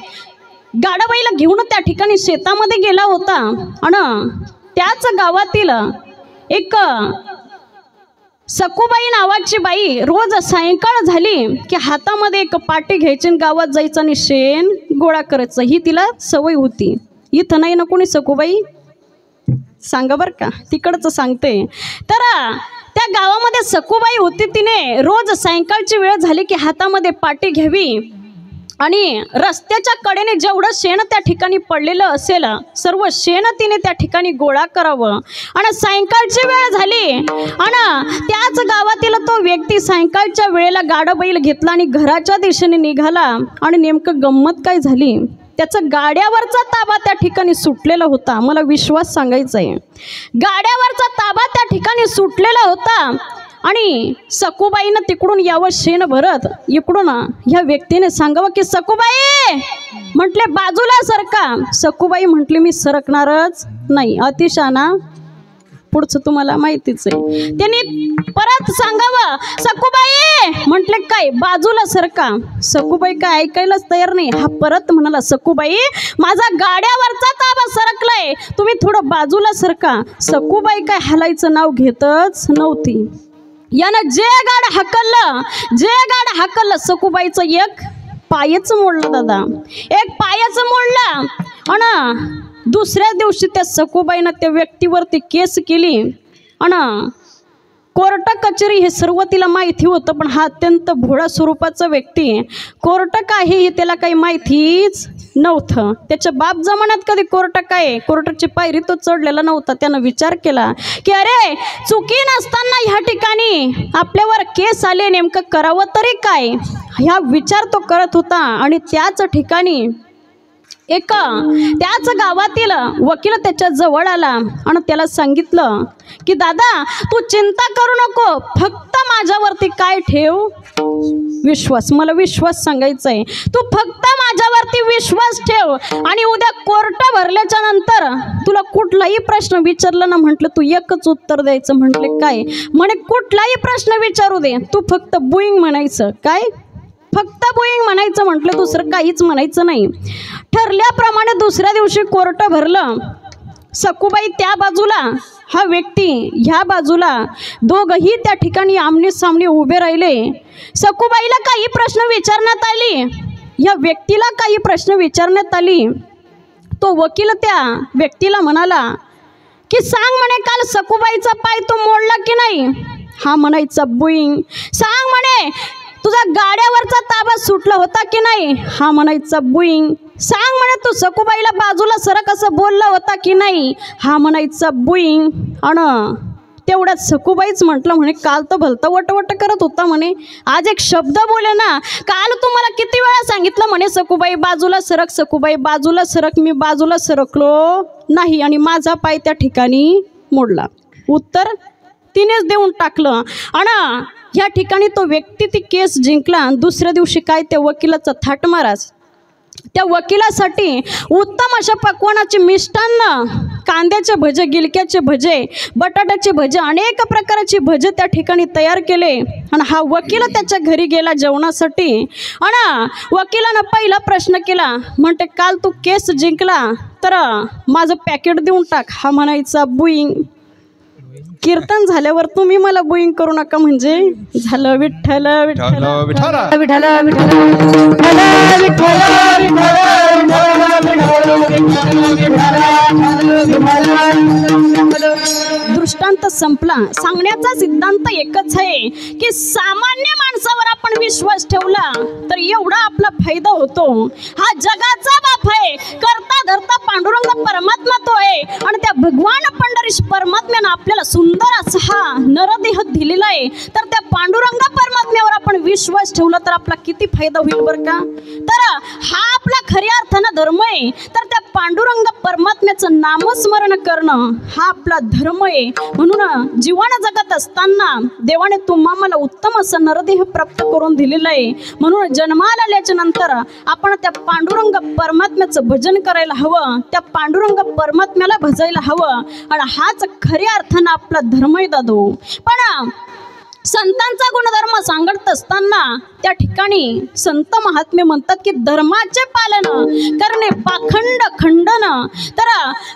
गाडाबाईला घेऊन त्या ठिकाणी शेतामध्ये गेला होता. आणि त्याच गावातील एक सखूबाई नावाची बाई रोज सायंकाळ झाली की हातामध्ये एक पाटी घ्यायची, गावात जायचं आणि शेण गोळा करायचं, ही तिला सवय होती. इथं नाही ना कोणी सखूबाई, सांगा बरं का, तिकडचं सांगते. तर त्या गावामध्ये सखूबाई होती, तिने रोज सायंकाळची वेळ झाली की हातामध्ये पाटी घ्यावी आणि रस्त्याच्या कडेने जेवढं शेण त्या ठिकाणी पडलेलं असेल सर्व शेण तिने त्या ठिकाणी गोळा करावं. आणि सायंकाळची वेळ झाली आणि त्याच गावातील तो व्यक्ती सायंकाळच्या वेळेला गाडं घेतला आणि घराच्या दिशेने निघाला. आणि नेमकं गंमत काय झाली, त्याचा गाड्यावरचा ताबा त्या ठिकाणी सुटलेला होता. मला विश्वास सांगायचा आहे, गाड्यावरचा ताबा त्या ठिकाणी सुटलेला होता. आणि सखूबाईनं तिकडून यावं शेण भरत, इकडून ह्या व्यक्तीने सांगावं की सखूबाई म्हटले बाजूला सरका. सखूबाई म्हटली मी सरकणारच नाही. अतिशाना, पुढचं तुम्हाला माहितीच आहे. त्यांनी परत सांगावं सखूबाई म्हटले काय बाजूला सरका. सखूबाई काय ऐकायलाच तयार नाही. हा परत म्हणाला सखूबाई माझा गाड्यावरचा ताबा सरकलाय, तुम्ही थोडं बाजूला सरका. सखूबाई काय हलायचं नाव घेतच नव्हती. यानं जे गाड हाकललं सखूबाईचं एक पायच मोडलं दादा, एक पायच मोडलं. आणि दुसऱ्या दिवशी त्या सखूबाईनं त्या व्यक्तीवरती केस केली. आणि कोर्ट कचेरी हे सर्व तिला माहिती होतं, पण हा अत्यंत भोळा स्वरूपाचा व्यक्ती, कोर्ट काय हे त्याला काही माहितीच नव्हतं. त्याच्या बाप जमान्यात कधी कोर्ट काय, कोर्टाची पायरी तो चढलेला नव्हता. त्यानं विचार केला की अरे चुकी नसताना ह्या ठिकाणी आपल्यावर केस आले, नेमकं करावं तरी काय, ह्या विचार तो करत होता. आणि त्याच ठिकाणी त्याच गावातील वकील त्याच्या जवळ आला आणि त्याला सांगितलं की दादा तू चिंता करू नको, फक्त माझ्यावरती काय ठेव विश्वास. मला विश्वास सांगायचा आहे, तू फक्त माझ्यावरती विश्वास ठेव. आणि उद्या कोर्ट भरल्याच्या नंतर तुला कुठलाही प्रश्न विचारला ना, म्हटलं तू एकच उत्तर द्यायचं. म्हटले काय? म्हणे कुठलाही प्रश्न विचारू दे, तू फक्त बुईंग म्हणायचं. काय? फक्त बुईंग म्हणायचं. म्हटलं दुसरं काहीच म्हणायचं नाही. ठरल्याप्रमाणे दुसऱ्या दिवशी कोर्ट भरलं. सखूबाई त्या बाजूला, हा व्यक्ती ह्या बाजूला, दोघंही त्या ठिकाणी आमने सामने उभे राहिले. सखूबाईला काही प्रश्न विचारण्यात आली, या व्यक्तीला काही प्रश्न विचारण्यात आली. तो वकील त्या व्यक्तीला म्हणाला की सांग म्हणे काल सखूबाईचा पाय तो मोडला की नाही? हा म्हणायचा बुईंग. सांग म्हणे तुझा गाड्यावरचा ताबा सुटला होता की नाही? हा म्हणायचा बुईंग. सांग म्हणे तू सखूबाईला बाजूला सरक असं बोलला होता की नाही? हा म्हणायचा बुईंग. आणि तेवढ्यात सखूबाईच म्हटलं म्हणे काल तर भलतं वटवट करत होता म्हणे, आज एक शब्द बोले ना. काल तुम्हाला किती वेळा सांगितलं म्हणे सखूबाई बाजूला सरक, सखूबाई बाजूला सरक. मी बाजूला सरकलो नाही आणि माझा पाय त्या ठिकाणी मोडला. उत्तर तिनेच देऊन टाकलं. आणि ह्या ठिकाणी तो व्यक्ती ती केस जिंकला. दुसऱ्या दिवशी काय त्या वकिलाचा थाटमारास. त्या वकिलासाठी उत्तम अशा पक्वानाचे मिष्टान्न कांद्याचे भजे, गिलक्याचे भजे, बटाट्याचे भजे, अनेक प्रकारचे भजे त्या ठिकाणी तयार केले आणि हा वकील त्याच्या घरी गेला जेवणासाठी आणि वकिलानं पहिला प्रश्न केला, म्हणते काल तू केस जिंकला तर माझं पॅकेट देऊन टाक. हा म्हणायचा बुईंग. कीर्तन झाल्यावर तुम्ही मला बुईंग करू नका म्हणजे झालं. विठ्ठल विठ्ठल विठ्ठल विठ्ठल दृष्टांत संपला. सांगण्याचा सिद्धांत एकच आहे की सामान्य माणसावर आपण विश्वास ठेवला तर एवढा आपला फायदा होतो. हा जगाचा बाप आहे, करता धरता पांडुरंग परमात्मा तो आहे आणि त्या भगवान पंढरीश परमात्म्यानं आपल्याला सुंदर असा हा नरदेह दिलेला आहे. तर त्या पांडुरंग परमात्म्यावर आपण विश्वास ठेवला तर आपला किती फायदा होईल बरं का. तर हा आपला खऱ्या अर्थानं धर्म आहे. तर त्या पांडुरंग परमात्म्याचं नामस्मरण करणं हा आपला धर्म आहे. म्हणून जीवन जगत असताना देवाने तुम्हाला उत्तम असं नरदेह प्राप्त करून दिलेलं आहे. म्हणून जन्माला आल्याच्या नंतर आपण त्या पांडुरंग परमात्म्याचं भजन करायला हवं, त्या पांडुरंग परमात्म्याला भजायला हवं आणि हाच खऱ्या अर्थानं आपला धर्म आहे दादो. पण संतांचा गुणधर्म सांगत असताना त्या ठिकाणी संत महात्मे म्हणतात की धर्माचे पालन करणे पाखंड खंडन. तर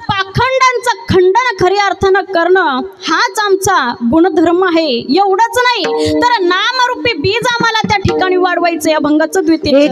पाखंडांचं खंडन खऱ्या अर्थानं करणं हाच आमचा गुणधर्म आहे. एवढंच नाही तर नामरूपी बीज आम्हाला त्या ठिकाणी वाढवायचं. या भंगाचं द्वितीय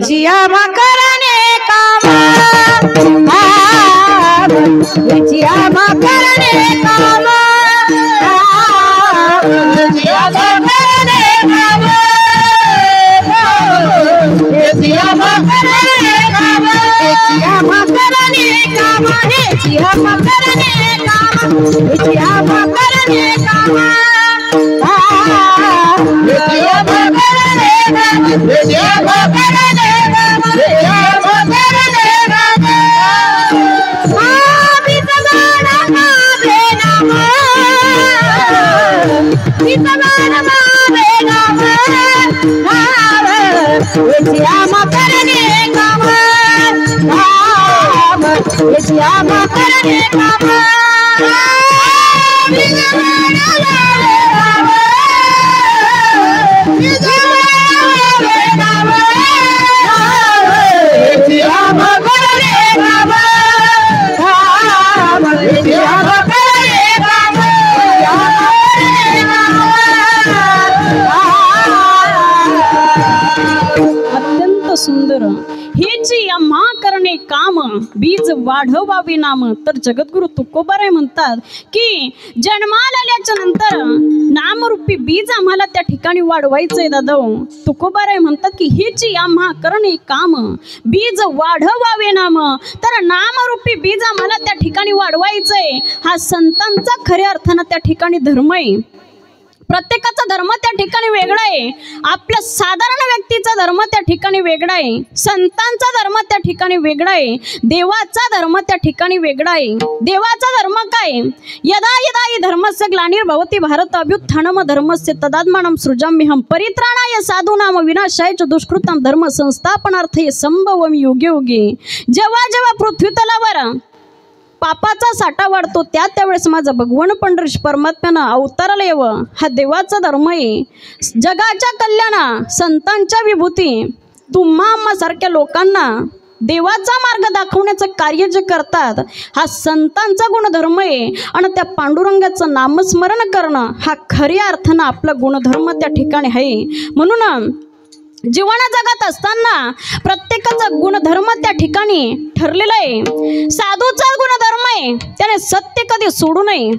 सुंदर हेची आम्हा करणे काम बीज वाढवावे नाम. तर जगद्गुरु तुकोबाराय म्हणतात की जन्माला आल्याच्या नंतर नामरूपी बीज आम्हाला त्या ठिकाणी वाढवायचंय दादा. तुकोबाराय म्हणतात की हेची आम्हा करणे काम बीज वाढवावे नाम. तर नामरूपी बीज आम्हाला त्या ठिकाणी वाढवायचंय. हा संतांचा खऱ्या अर्थानं त्या ठिकाणी धर्म आहे. प्रत्येकाचा धर्म त्या ठिकाणी वेगळा आहे. आपल्या साधारण व्यक्तीचा धर्म त्या ठिकाणी वेगळा आहे. संतांचा धर्म त्या ठिकाणी वेगळा आहे. देवाचा धर्म त्या ठिकाणी वेगळा आहे. देवाचा धर्म काय? यदा यदा हि धर्मस्य ग्लानिर्भवति भारत अभ्युत्थानम धर्मस्य तदात्मानं सृजाम्यहं परित्राणाय साधूनां विनाशाय च दुष्कृतं धर्म संस्थापनार्थे संभवामि युगे युगे. जेव्हा जेव्हा पृथ्वी तलावर पापाचा साठा वाढतो त्यावेळेस माझा भगवान पंढरीश परमात्म्यानं अवताराला यावं. हा देवाचा धर्म आहे. जगाच्या कल्याणा संतांच्या विभूती तुम्हा आम्हासारख्या लोकांना देवाचा मार्ग दाखवण्याचं कार्य जे करतात हा संतांचा गुणधर्म आहे. आणि त्या पांडुरंगाचं नामस्मरण करणं हा खऱ्या अर्थानं आपला गुणधर्म त्या ठिकाणी आहे. म्हणून जीवन जगत असताना प्रत्येकाचा गुणधर्म त्या ठिकाणी ठरलेला आहे. साधूचा गुणधर्म आहे त्याने सत्य कधी सोडू नये.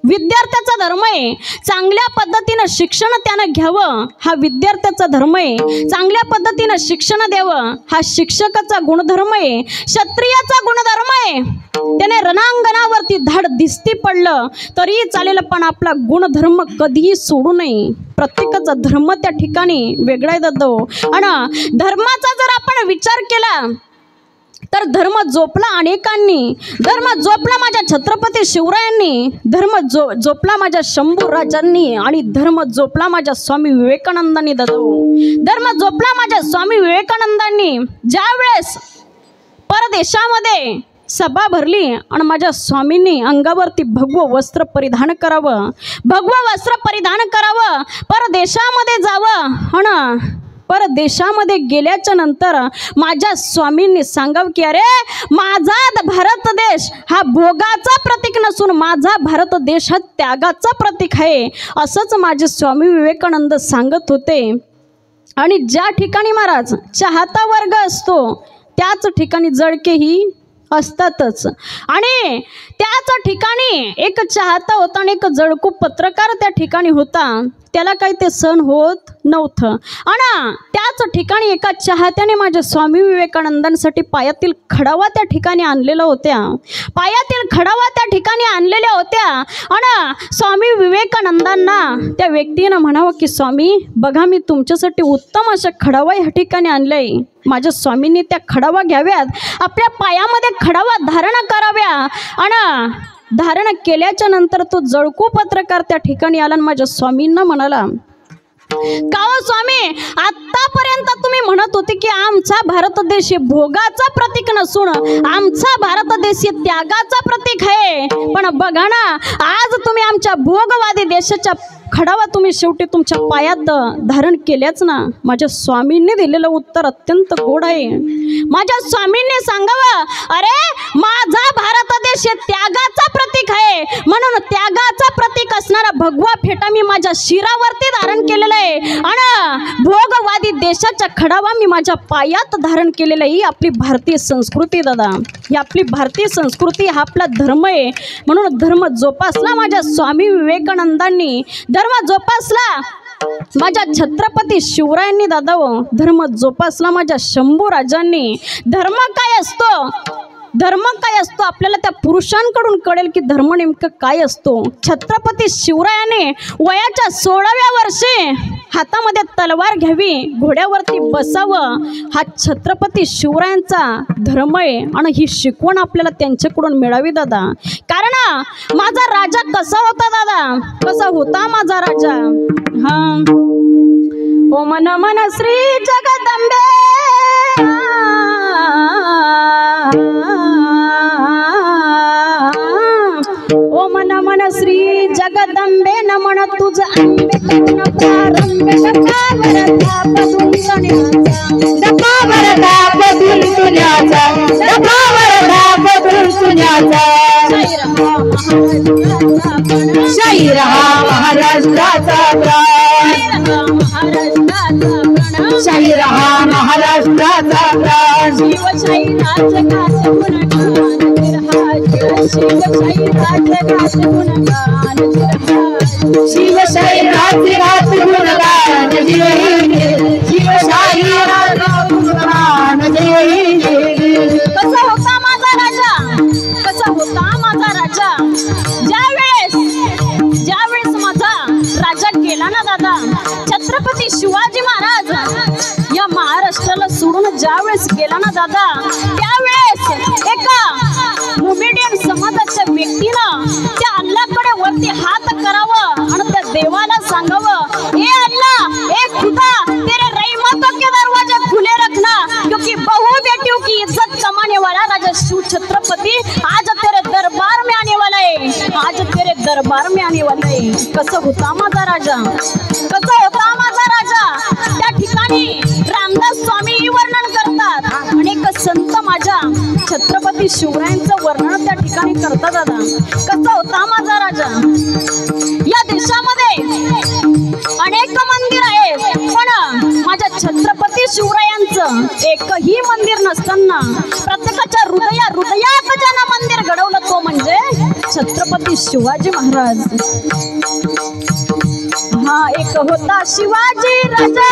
विद्यार्थ्याचा धर्म आहे चांगल्या पद्धतीनं शिक्षण त्यानं घ्यावं. हा विद्यार्थ्याचा धर्म आहे. चांगल्या पद्धतीनं शिक्षण द्यावं हा शिक्षकाचा गुणधर्म आहे. क्षत्रियाचा गुणधर्म आहे त्याने रणांगणावरती धाड दिसती पडलं तरी चालेल पण आपला गुणधर्म कधीही सोडू नये. प्रत्येकाचा धर्म त्या ठिकाणी वेगळा जातो. आणि धर्माचा जर आपण विचार केला तर धर्म जोपला अनेकांनी. धर्म जोपला माझ्या छत्रपती शिवरायांनी, धर्म जोपला माझ्या शंभू राजांनी आणि धर्म जोपला माझ्या स्वामी विवेकानंदांनी. धर्म जोपला माझ्या स्वामी विवेकानंदांनी ज्या वेळेस परदेशामध्ये सभा भरली आणि माझ्या स्वामींनी अंगावरती भगवं वस्त्र परिधान करावं, भगवं वस्त्र परिधान करावं, परदेशामध्ये जावं आणि परदेशामध्ये गेल्याच्या नंतर माझ्या स्वामींनी सांगावं की अरे माझा भारत देश हा भोगाचा प्रतीक नसून माझा भारत देश हा त्यागाचा प्रतीक आहे, असंच माझे स्वामी विवेकानंद सांगत होते। आणि ज्या ठिकाणी महाराज चाहता वर्ग असतो त्याच ठिकाणी जळकेही असतातच। आणि त्याच ठिकाणी एक चाहता होता आणि एक जळकू पत्रकार त्या ठिकाणी होता, त्याला काही ते सहन होत नव्हतं। आणि त्याच ठिकाणी एका चाहत्याने माझ्या स्वामी विवेकानंदांसाठी पायातील खडावा त्या ठिकाणी आणलेला होत्या, पायातील खडावा त्या ठिकाणी आणलेल्या होत्या। आणि स्वामी विवेकानंदांना त्या व्यक्तीनं म्हणावं की स्वामी बघा मी तुमच्यासाठी उत्तम अशा खडावा ह्या ठिकाणी आणलंय। माझ्या स्वामींनी त्या खडावा घ्याव्यात, आपल्या पायामध्ये खडावा धारण कराव्या। आणि धारण केल्याच्या नंतर तो जळकू पत्रकार त्या ठिकाणी आला आणि माझ्या स्वामींना म्हणाला का हो स्वामी आतापर्यंत तुम्ही म्हणत होते की आमचा भारत देश भोगाचा प्रतीक नसून आमचा भारत देश त्यागाचा प्रतीक आहे, पण बघा ना आज तुम्ही आमच्या भोगवादी देशाच्या खडावा तुम्ही शेवटी तुमच्या पायात धारण केल्याच ना। माझ्या स्वामींनी दिलेलं उत्तर अत्यंत गोड आहे। माझ्या स्वामींनी सांगावं अरे माझा भारत देश त्यागाचा प्रतीक आहे, म्हणून त्यागाचा प्रतीक असणारा भगवा फेटा मी माझ्या शिरावरती धारण केलेला आहे आणि भोगवादी देशाचा खडावा मी माझ्या पायात धारण केलेला आहे। ही आपली भारतीय संस्कृती दादा, ही आपली भारतीय संस्कृती, हा आपला धर्म आहे, म्हणून धर्म जोपासला माझ्या स्वामी विवेकानंदांनी, धर्म जोपासला माझ्या छत्रपती शिवरायांनी दादा, धर्म जोपासला माझ्या शंभू राजांनी। धर्म काय असतो, धर्म काय असतो आपल्याला त्या पुरुषांकडून कळेल की धर्म नेमकं काय असतो। छत्रपती शिवरायाने वयाच्या 16व्या वर्षी हातामध्ये तलवार घ्यावी, घोड्यावरती बसावं, हा छत्रपती शिवरायांचा धर्म आहे। आणि ही शिकवण आपल्याला त्यांच्याकडून मिळावी दादा। कारण माझा राजा कसा होता दादा, कसा होता माझा राजा। हा ओम नमः श्री जगदंबे, ओम नमः श्री जगदंबे नमन तुझ अंबे करुण प्रारंभ डब्बावर धापदून तुझ्याचा, डब्बावर धापदून तुझ्याचा। शाही रहा महाराष्ट्राचा प्राण, शाही रहा महाराष्ट्राचा प्राण। शिवशाही राजघाट गुणगान शिवशाही राजघाट गुणगान, शिवशाही राजघाट गुणगान, शिवशाही राजघाट गुणगान। कसा होता माझा राजा, कसा होता माझा राजा। ज्यावेळेस माझा राजा गेला ना दादा, छत्रपती शिवाजी महाराज या महाराष्ट्राला सोडून ज्यावेळेस गेला ना दादा, त्यावेळेस एका मोमेडियन समाजाच्या व्यक्तीनं त्या अल्लाहकडे वरती हात करावं आणि त्या देवाला सांगावं ए अल्लाह ए खुदा तेरे रहमतों के दरवाजे खुले रखना, क्योंकि बहु बेटियों की इज्जत कमाने वाला राजा शिव छत्रपति आज तेरे दरबार में आने वाला है, आज तेरे दरबार में आने वाला है। कसं होता माझा राजा, कसं होता माझा राजा। त्या ठिकाणी रामदास स्वामी वर्णन करतात, अनेक संत माझ्या छत्रपती शिवरायांचं वर्णन त्या ठिकाणी करतात दादा। कसा होता माझा राजा। या देशामध्ये अनेक मंदिर आहेत, पण माझ्या छत्रपती शिवरायांचं एकही मंदिर नसताना प्रत्येकाच्या हृदयात ज्यानं मंदिर घडवलं तो म्हणजे छत्रपती शिवाजी महाराज। हा एक होता शिवाजी राजा,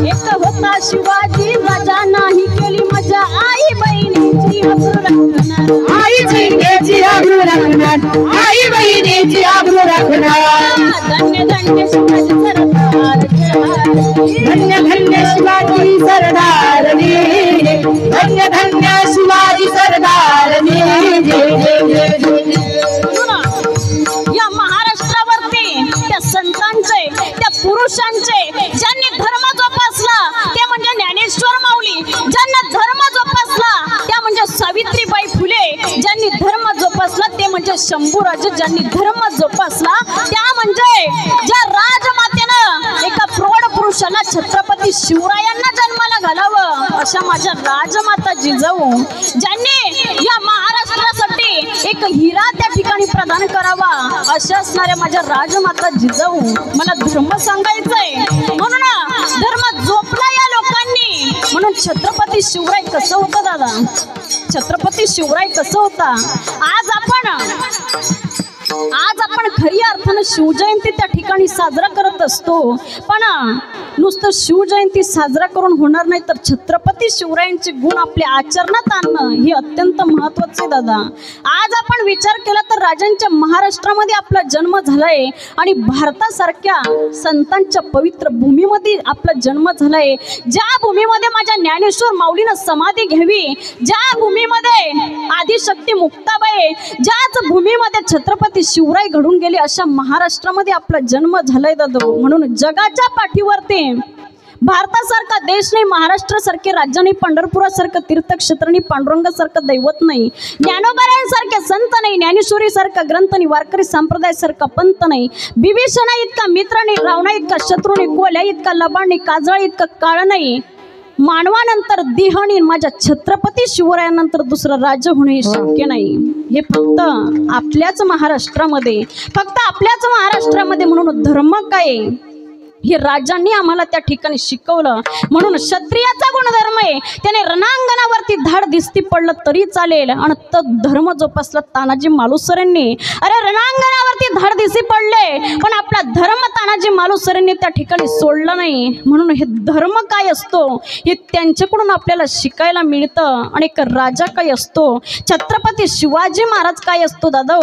एक होता शिवाजी राजा, नाही केली मजा आई बहिणीची आबरू राखणार, आई बहिणीची आबरू राखणार, आई बहिणीची आबरू राखणार। धन्य धन्य शिवाजी सरदार, धन्य धन्य शिवाजी सरदार, धन्य धन्य शिवाजी सरदार। या महाराष्ट्रावरती त्या संतांचे, त्या पुरुषांचे, शंभूराजे ज्यांनी धर्म जोपासला त्या म्हणजे ज्या राजमातेनं एका प्रौढ पुरुषाला छत्रपती शिवरायांना जन्माला घालावं अशा माझ्या राजमाता जिजाऊ ज्यांनी या महाराष्ट्रासाठी एक हिरा त्या ठिकाणी प्रदान करावा अशा असणाऱ्या माझ्या राजमाता जिजाऊ मला धर्म सांगायचंय म्हणून धर्म जोपला या लोकांनी म्हणून छत्रपती शिवराय कसं होतं दादा छत्रपती शिवराय कसं होता आज आपण खऱ्या अर्थानं शिवजयंती त्या ठिकाणी साजरा करत असतो पण नुसतं शिवजयंती साजरा करून होणार नाही तर छत्रपती शिवरायांचे गुण आपल्या आचरणात आणणं हे अत्यंत महत्त्वाचं आहे दादा आज आपण विचार केला तर राजांच्या महाराष्ट्रामध्ये आपला जन्म झालाय आणि भारतासारख्या संतांच्या पवित्र भूमीमध्ये आपला जन्म झालाय ज्या भूमीमध्ये माझ्या ज्ञानेश्वर माऊलीनं समाधी घ्यावी ज्या भूमीमध्ये आदिशक्ती मुक्ताबाई ज्याच भूमीमध्ये छत्रपती शिवराय घडून गेले अशा महाराष्ट्रामध्ये आपला जन्म झालाय दादा म्हणून जगाच्या पाठीवरती भारतासारखा देश नाही महाराष्ट्रासारखे राज्य नाही पंढरपुरासारखं तीर्थक्षेत्र नाही पांडुरंगासारखं दैवत नाही ज्ञानोबारायांसारखे संत नाही ज्ञानेश्वरीसारखा ग्रंथ नाही वारकरी संप्रदायासारखा पंत नाही बिभीषणा इतका मित्र नाही रावणा इतका शत्रू नाही गोल्या इतका लबाड नाही काजळ इतका काळ नाही मानवानंतर देहणी माझ्या छत्रपती शिवरायांनंतर दुसरं राज्य होणे शक्य नाही हे फक्त आपल्याच महाराष्ट्रामध्ये म्हणून धर्म काय हे राजांनी आम्हाला त्या ठिकाणी शिकवलं म्हणून क्षत्रियाचा गुणधर्म आहे त्याने रणांगणावरती धाड दिसती पडलं तरी चालेल आणि तो धर्म जोपासला तानाजी मालुसरेंनी अरे रणांगणावरती धाड दिसती पडले पण आपला धर्म तानाजी मालुसरेंनी त्या ठिकाणी सोडला नाही म्हणून हे धर्म काय असतो हे त्यांच्याकडून आपल्याला शिकायला मिळतं आणि एक राजा काय असतो छत्रपती शिवाजी महाराज काय असतो दादा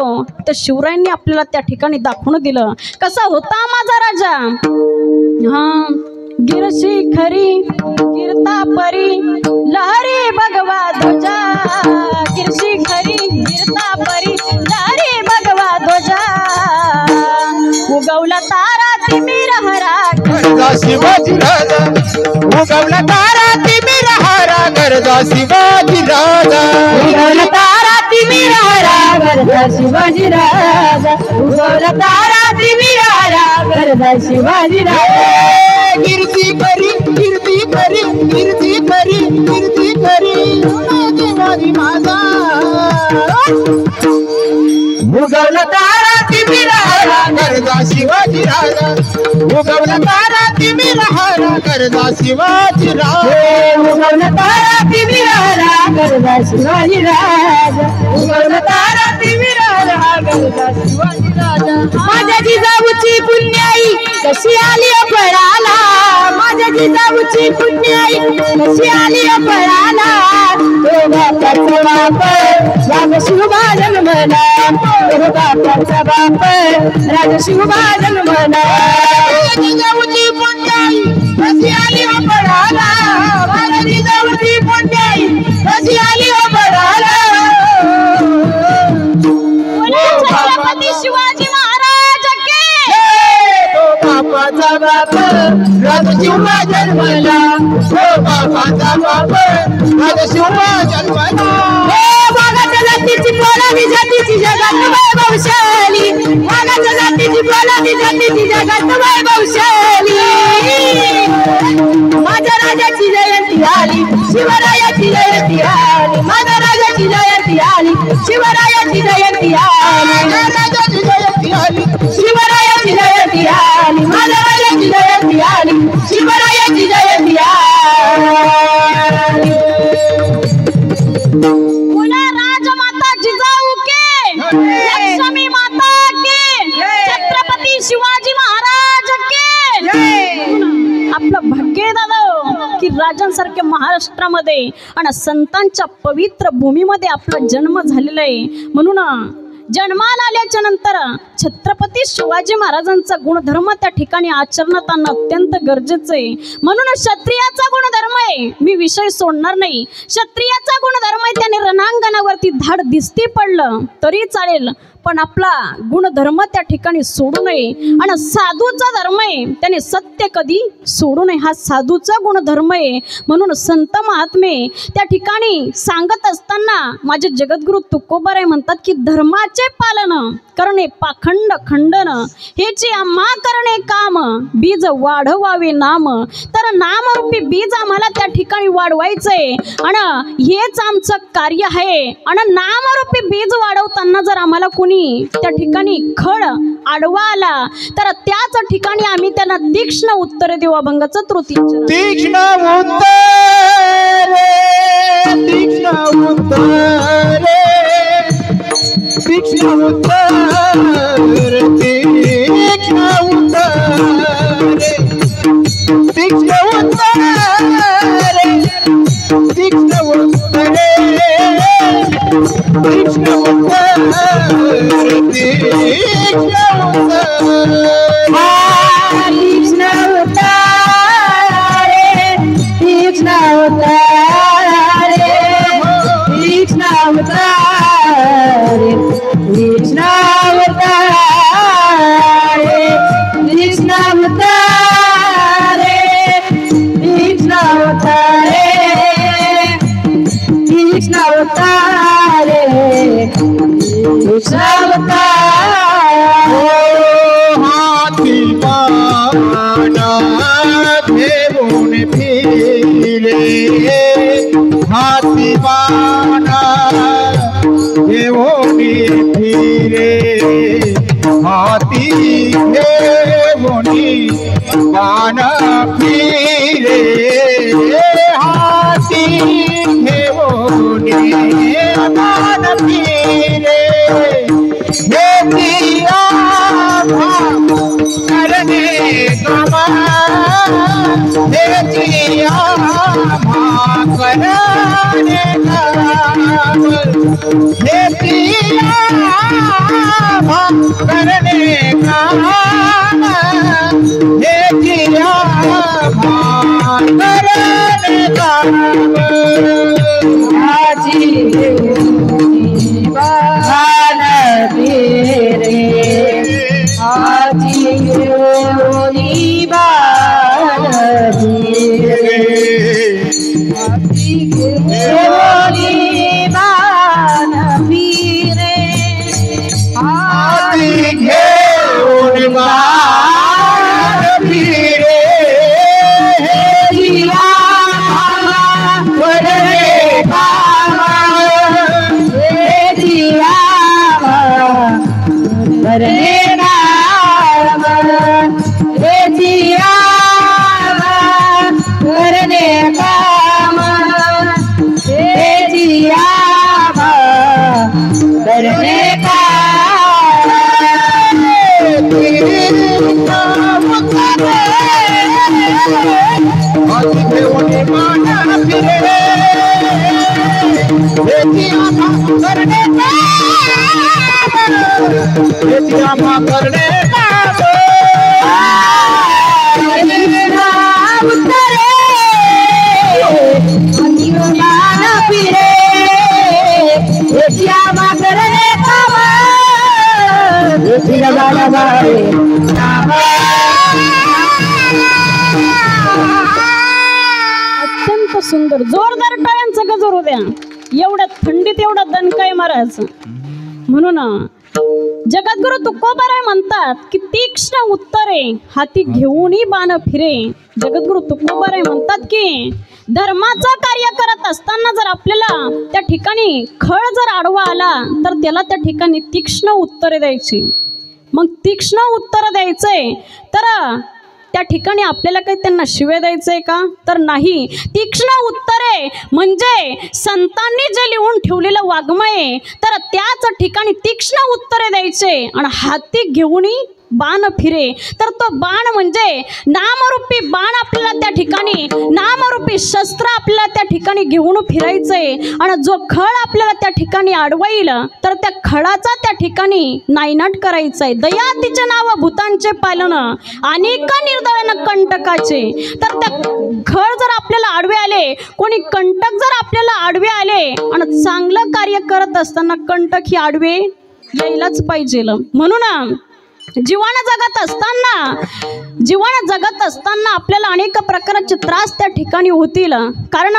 तर शिवरायांनी आपल्याला त्या ठिकाणी दाखवून दिलं कसा होता माझा राजा हाँ गिरशी खरी गिरता परी लहरी भगवा ध्वजा गिरशी खरी गिरता परी लहरी भगवा ध्वजा उगवला तारा तिमिर हरा गरजा शिवाजी राजा उगवला तारा तिमिर हरा गरजा शिवाजी राजा उगवला तारा तिमिर हरा गरजा शिवाजी राजा उगवला तारा तिमिर हरा गरजा शिवाजी राजा गिरती करी गिरती करी गिरती करी गिरती करी शिवाजी माझा उगवला तारा तिमिर हरा गरजा शिवाजी राजा उगवला तारा तिमिर हरा गरजा शिवाजी राजा उगवला तारा तिमिर हरा गरजा शिवाजी राजा उगवला तारा तिमिर हरा गरजा शिवाजी राजा माझ्या जिजाऊची पुण्याई कशी आली फळाला माझ्या जिजाऊची पुण्याई कशी आली फळाला तो बापाचा बाप राज शिवबा जन्मला तो बापाचा बाप राज शिवबा जन्मला जिजाऊची पुण्याई कशी आली फळाला माझ्या जिजाऊची पुण्याई कशी आली फळाला छत्रपती शिवाजी महाराज के तो बापाचा बाप राज शिवबा जन्मला तो बापाचा बाप राज शिवबा जन्मला वाघाच्या जातीची पोलादी जातीची जगात वैभवशाली वाघाच्या जातीची पोलादी जातीची जगात वैभवशाली माझ्या राजाची जयंती आली शिवरायाची जयंती आली माझ्या राजाची जयंती आली शिवरायाची जयंती आली राजाची जयंती आली शिवरायाची जयंती आली माझ्या राजाची जयंती आली शिवरायाची जयंती आली बोला राजमाता जिजाऊ के लक्ष्मी माता के छत्रपती शिवाजी महाराज के आपलं भाग्य आहे दादा की राजांसारख्या महाराष्ट्रामध्ये आणि संतांच्या पवित्र भूमीमध्ये आपला जन्म झालेला आहे म्हणून जन्माला आल्याच्या नंतर छत्रपती शिवाजी महाराजांचा गुणधर्म त्या ठिकाणी आचरणात आणणं अत्यंत गरजेचं आहे म्हणून क्षत्रियाचा गुणधर्म आहे मी विषय सोडणार नाही क्षत्रियाचा गुणधर्म आहे त्याने रणांगणावरती धाड दिसती पडलं तरी चालेल पण आपला गुणधर्म त्या ठिकाणी सोडू नये आणि साधूचा धर्म आहे त्याने सत्य कधी सोडू नये, हा साधूचा गुणधर्म आहे. म्हणून संत महात्मे त्या ठिकाणी सांगत असताना माझे जगद्गुरु तुकोबाराय म्हणतात की धर्माचे पालन करणे पाखंड खंडन हेची आम्हा करणे काम, बीज वाढवावे नाम. तर नामरूपी बीज आम्हाला त्या ठिकाणी वाढवायचंय आणि हेच आमचं कार्य आहे. आणि नामरूपी बीज वाढवताना जर आम्हाला कोणी त्या ठिकाणी खड आडवा आला तर त्याच ठिकाणी आम्ही त्यांना तीक्ष्ण उत्तर देऊ. अभंगाचं तृतीय चरण. तीक्ष्ण उत्तर, तीक्ष्ण उत्तर, तीक्ष्ण उत्तर, तीक्ष्ण उत्तर, तीक्ष्ण उत्तर, तीक्ष्ण उत्तर, तीक्ष्ण उत्तर, तीक्ष्ण हाथी बाणा घेऊन फिरे, हाथी बाणा घेऊन फिरे, हाथी घेऊन बाणा फिरे, हाथी घेऊन बाणा फिरे. करने कामा, करने काम, करने काम, करने काम. अत्यंत सुंदर, जोरदार टाळ्यांचा गजर होऊ द्या. एवढ्या थंडीत एवढा दणकाय महाराज. म्हणून जगद्गुरु तुकोबाराय म्हणतात की तीक्ष्ण उत्तरे हाती घेऊनही बाण फिरे. जगद्गुरु तुकोबाराय म्हणतात की धर्माचं कार्य करत असताना जर आपल्याला त्या ठिकाणी खळ जर आडवा आला तर त्याला त्या ठिकाणी तीक्ष्ण उत्तरे द्यायची. मग तीक्ष्ण उत्तर द्यायचंय तर त्या ठिकाणी आपल्याला काही त्यांना शिवे द्यायचंय का? तर नाही. तीक्ष्ण उत्तरे म्हणजे संतांनी जे लिहून ठेवलेलं वाङ्मय तर त्याच ठिकाणी तीक्ष्ण उत्तरे द्यायचे. आणि हाती घेऊनही बाण फिरे तर तो बाण म्हणजे नामरूपी बाण आपल्याला त्या ठिकाणी, नामरूपी शस्त्र आपल्याला त्या ठिकाणी घेऊन फिरायचंय. आणि जो खळ आपल्याला त्या ठिकाणी अडवाईल तर त्या खळाचा त्या ठिकाणी नायनाट करायचंय. दया तिचे नाव भूतांचे पालन अनेक निर्दळन कंटकाचे. तर त्या खळ जर आपल्याला आडवे आले, कोणी कंटक जर आपल्याला आडवे आले आणि चांगलं कार्य करत असताना कंटक ही आडवे यायलाच पाहिजे. म्हणून जीवन जगत असताना आपल्याला अनेक प्रकारचे त्रास त्या ठिकाणी होतील. कारण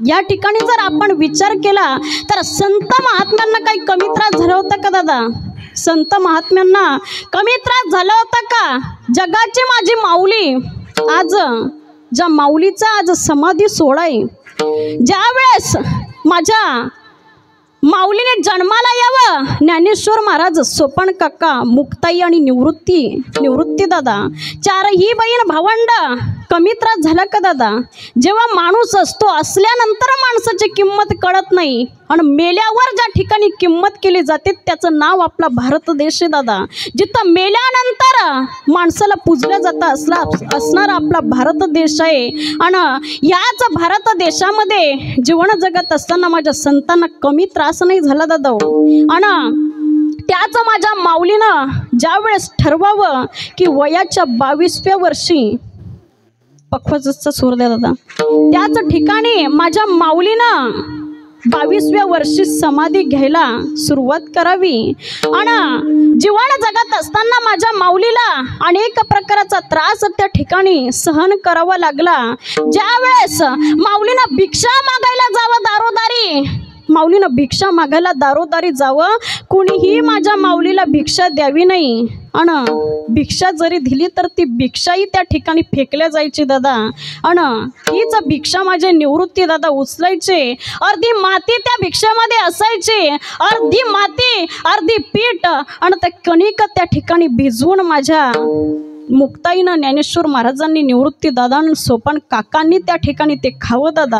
या ठिकाणी जर आपण विचार केला तर संत महात्म्यांना काही कमी त्रास झाला होता का दादा? संत महात्म्यांना कमी त्रास झाला होता का? जगाची माझी माऊली, आज ज्या माऊलीचा आज समाधी सोहळा आहे, ज्या वेळेस माझ्या माऊलीने जन्माला यावं, ज्ञानेश्वर महाराज, सोपान काका, मुक्ताई आणि निवृत्ती दादा, चारही बहीण भावंड, कमी त्रास झाला का दादा? जेव्हा माणूस असतो असल्यानंतर माणसाची किंमत कळत नाही आणि मेल्यावर ज्या ठिकाणी किंमत केली जाते त्याचं नाव आपला भारत देश आहे दादा. जिथं मेल्यानंतर माणसाला पूजलं जातं असणारा आपला भारत देश आहे. आणि याच भारत देशामध्ये जीवन जगत असताना माझ्या संतांना कमी त्रास नाही झाला दादा. आणि त्याच माझ्या माऊलीनं ज्या वेळेस ठरवावं की वयाच्या 22व्या वर्षी, पक्वाचा सूर द्या दादा, त्याच ठिकाणी माझ्या माऊलीनं 22व्या वर्षी समाधी घ्यायला सुरुवात करावी. आणि जीवन जगत असताना माझ्या माऊलीला अनेक प्रकारचा त्रास त्या ठिकाणी सहन करावा लागला. ज्या वेळेस माऊलीनं भिक्षा मागायला जावं दारोदारी जावं, कुणीही माझ्या माऊलीला भिक्षा द्यावी नाही. आणि भिक्षा जरी दिली तर ती भिक्षाही त्या ठिकाणी फेकल्या जायची दादा. आणि हीच भिक्षा माझे निवृत्ती दादा उचलायचे. अर्धी माती त्या भिक्षेमध्ये असायची, अर्धी माती अर्धी पीठ, आणि त्या कणिक त्या ठिकाणी भिजवून माझ्या मुक्ताईनं, ज्ञानेश्वर महाराजांनी, निवृत्ती दादा आणि सोपान काकांनी त्या ठिकाणी ते खावं दादा.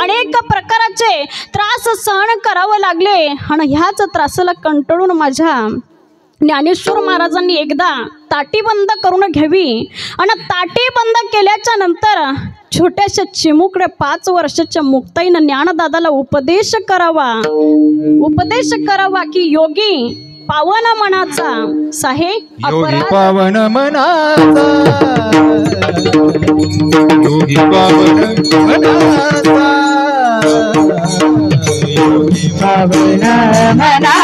अनेक प्रकारचे त्रास सहन करावं लागले. आणि ह्याच त्रासाला कंटाळून माझ्या ज्ञानेश्वर महाराजांनी एकदा ताटी बंद करून घ्यावी. आणि ताटी बंद केल्याच्या नंतर छोट्याशा चिमुकड्या 5 वर्षाच्या मुक्ताईनं ज्ञानदादाला उपदेश करावा की योगी पावन मनाचा साहे योगी पावन मनाचा, योगी पावन मनाचा, योगी पावन मनाचा,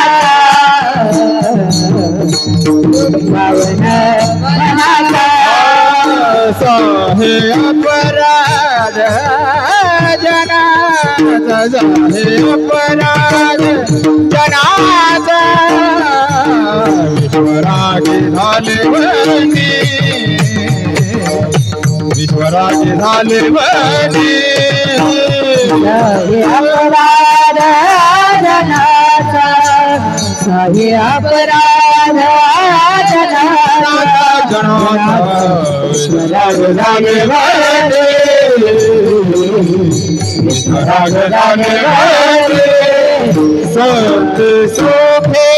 योगी पावन मनाचा, साहे अपराध जनाचा, साहे अपराध जनाचा, विश्वराजे झाले वनी, विश्वराजे झाले वनी, साहे अपराध जनाचा, साहे अपराध जनाचा, विश्वराजे झाले वनी, विश्वराजे झाले वनी, संत सुखे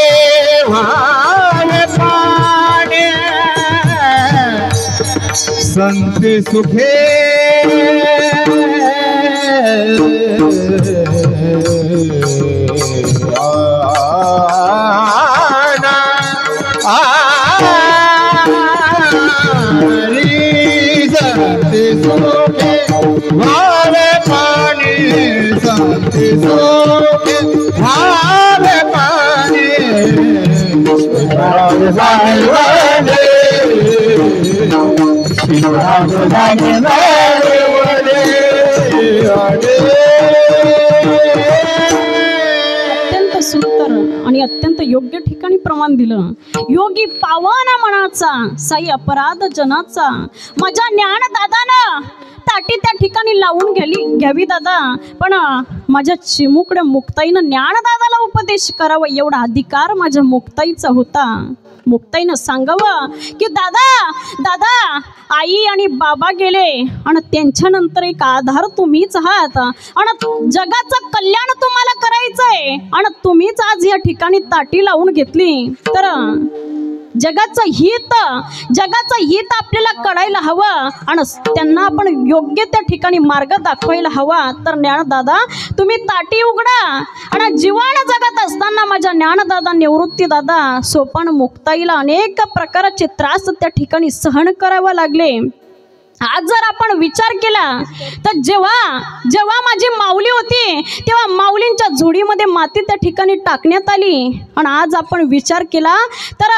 पाण्या, संत सुखे संत सुखे भावे पाणी, संत सुखे भावे पाणी, विश्वराज झाले वने, विश्वराज झाले वने, अत्यंत सुंदर आणि अत्यंत योग्य ठिकाणी प्रमाण दिलं. योगी पावन मनाचा, साई अपराध जनाचा. माझ्या ज्ञानदादानं ताटी त्या ठिकाणी लावून घ्यावी दादा. पण माझ्या चिमुकड्या मुक्ताईनं ज्ञानदादाला उपदेश करावा एवढा अधिकार माझ्या मुक्ताईचा होता. मुक्ताईनं सांगावं की दादा आई आणि बाबा गेले आणि त्यांच्यानंतर एक आधार तुम्हीच आहात आणि जगाचं कल्याण तुम्हाला करायचंय आणि तुम्हीच आज या ठिकाणी ताटी लावून घेतली तर जगाचं हित आपल्याला कळायला हवं आणि त्यांना आपण योग्य त्या ठिकाणी मार्ग दाखवायला हवा. तर ज्ञानदादा तुम्ही ताटी उघडा. आणि जीवन जगत असताना माझ्या ज्ञानदादा, निवृत्ती दादा, सोपान मुक्ताईला अनेक प्रकारचे त्रास त्या ठिकाणी सहन करावे लागले. आज जर आपण विचार केला तर जेव्हा माझी माऊली होती तेव्हा माऊलींच्या झोडीमध्ये माती त्या ठिकाणी टाकण्यात आली आणि आज आपण विचार केला तर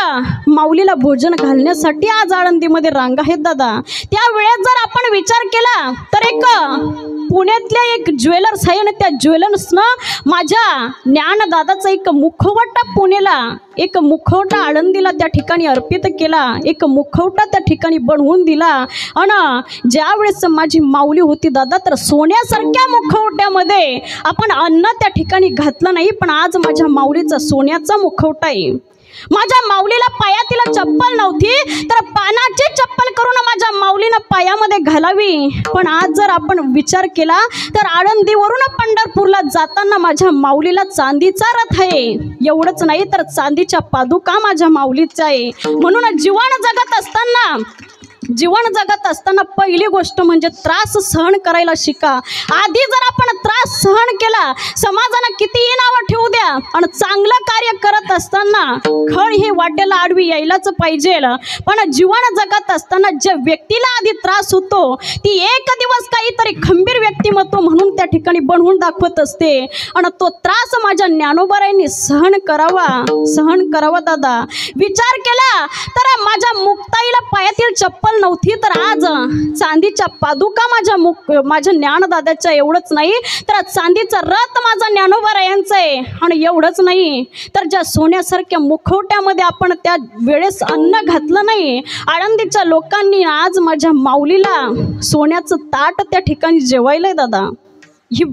माऊलीला भोजन घालण्यासाठी आज आळंदीमध्ये रांगा आहेत दादा। त्यावेळेस जर आपण विचार केला तर एक पुण्यातल्या एक ज्वेलर्स आहे आणि त्या ज्वेलर्सनं माझ्या ज्ञानदादाचा एक मुखवटा पुण्याला, एक मुखवटा आळंदीला त्या ठिकाणी अर्पित केला, एक मुखवटा त्या ठिकाणी बनवून दिला। आणि ज्या वेळेस माझी माऊली होती दादा तर सोन्यासारख्या मुखवट्यामध्ये आपण अन्न त्या ठिकाणी घातलं नाही, पण आज माझ्या माऊलीचा सोन्याचा मुखवटा आहे। माझ्या माऊलीला पायातीला चप्पल नव्हती तर पानाची चप्पल करून माझ्या माऊलीनं पायामध्ये घालावी, पण आज जर आपण विचार केला तर आळंदीवरून पंढरपूरला जाताना माझ्या माऊलीला चांदीचा रथ आहे। एवढंच नाही तर चांदीच्या पादुका माझ्या माऊलीच्या आहे। म्हणून जीवन जगत असताना पहिली गोष्ट म्हणजे त्रास सहन करायला शिका। आधी जर आपण त्रास सहन केला, समाजानं कितीही नावं ठेवू द्या आणि चांगलं कार्य करत असताना खळ ही वाटेला आडवी यायलाच पाहिजे। पण जीवन जगत असताना ज्या व्यक्तीला आधी त्रास होतो ती एक दिवस काहीतरी खंबीर व्यक्तिमत्व म्हणून त्या ठिकाणी बनवून दाखवत असते आणि तो त्रास माझ्या ज्ञानोबारायांनी सहन करावा दादा। विचार केला तर माझ्या मुक्ताईला पायातील चप्पल नव्हती तर आज चांदीच्या पादुका माझ्या ज्ञानदादाच्या। एवढंच नाही तर चांदीचा रथ माझा ज्ञानोबारायांचा आहे आणि एवढंच नाही तर ज्या सोन्यासारख्या मुखवट्यामध्ये आपण त्या वेळेस अन्न घातलं नाही, आळंदीच्या लोकांनी आज माझ्या माऊलीला सोन्याचं ताट त्या ठिकाणी जेवायलंय दादा। ही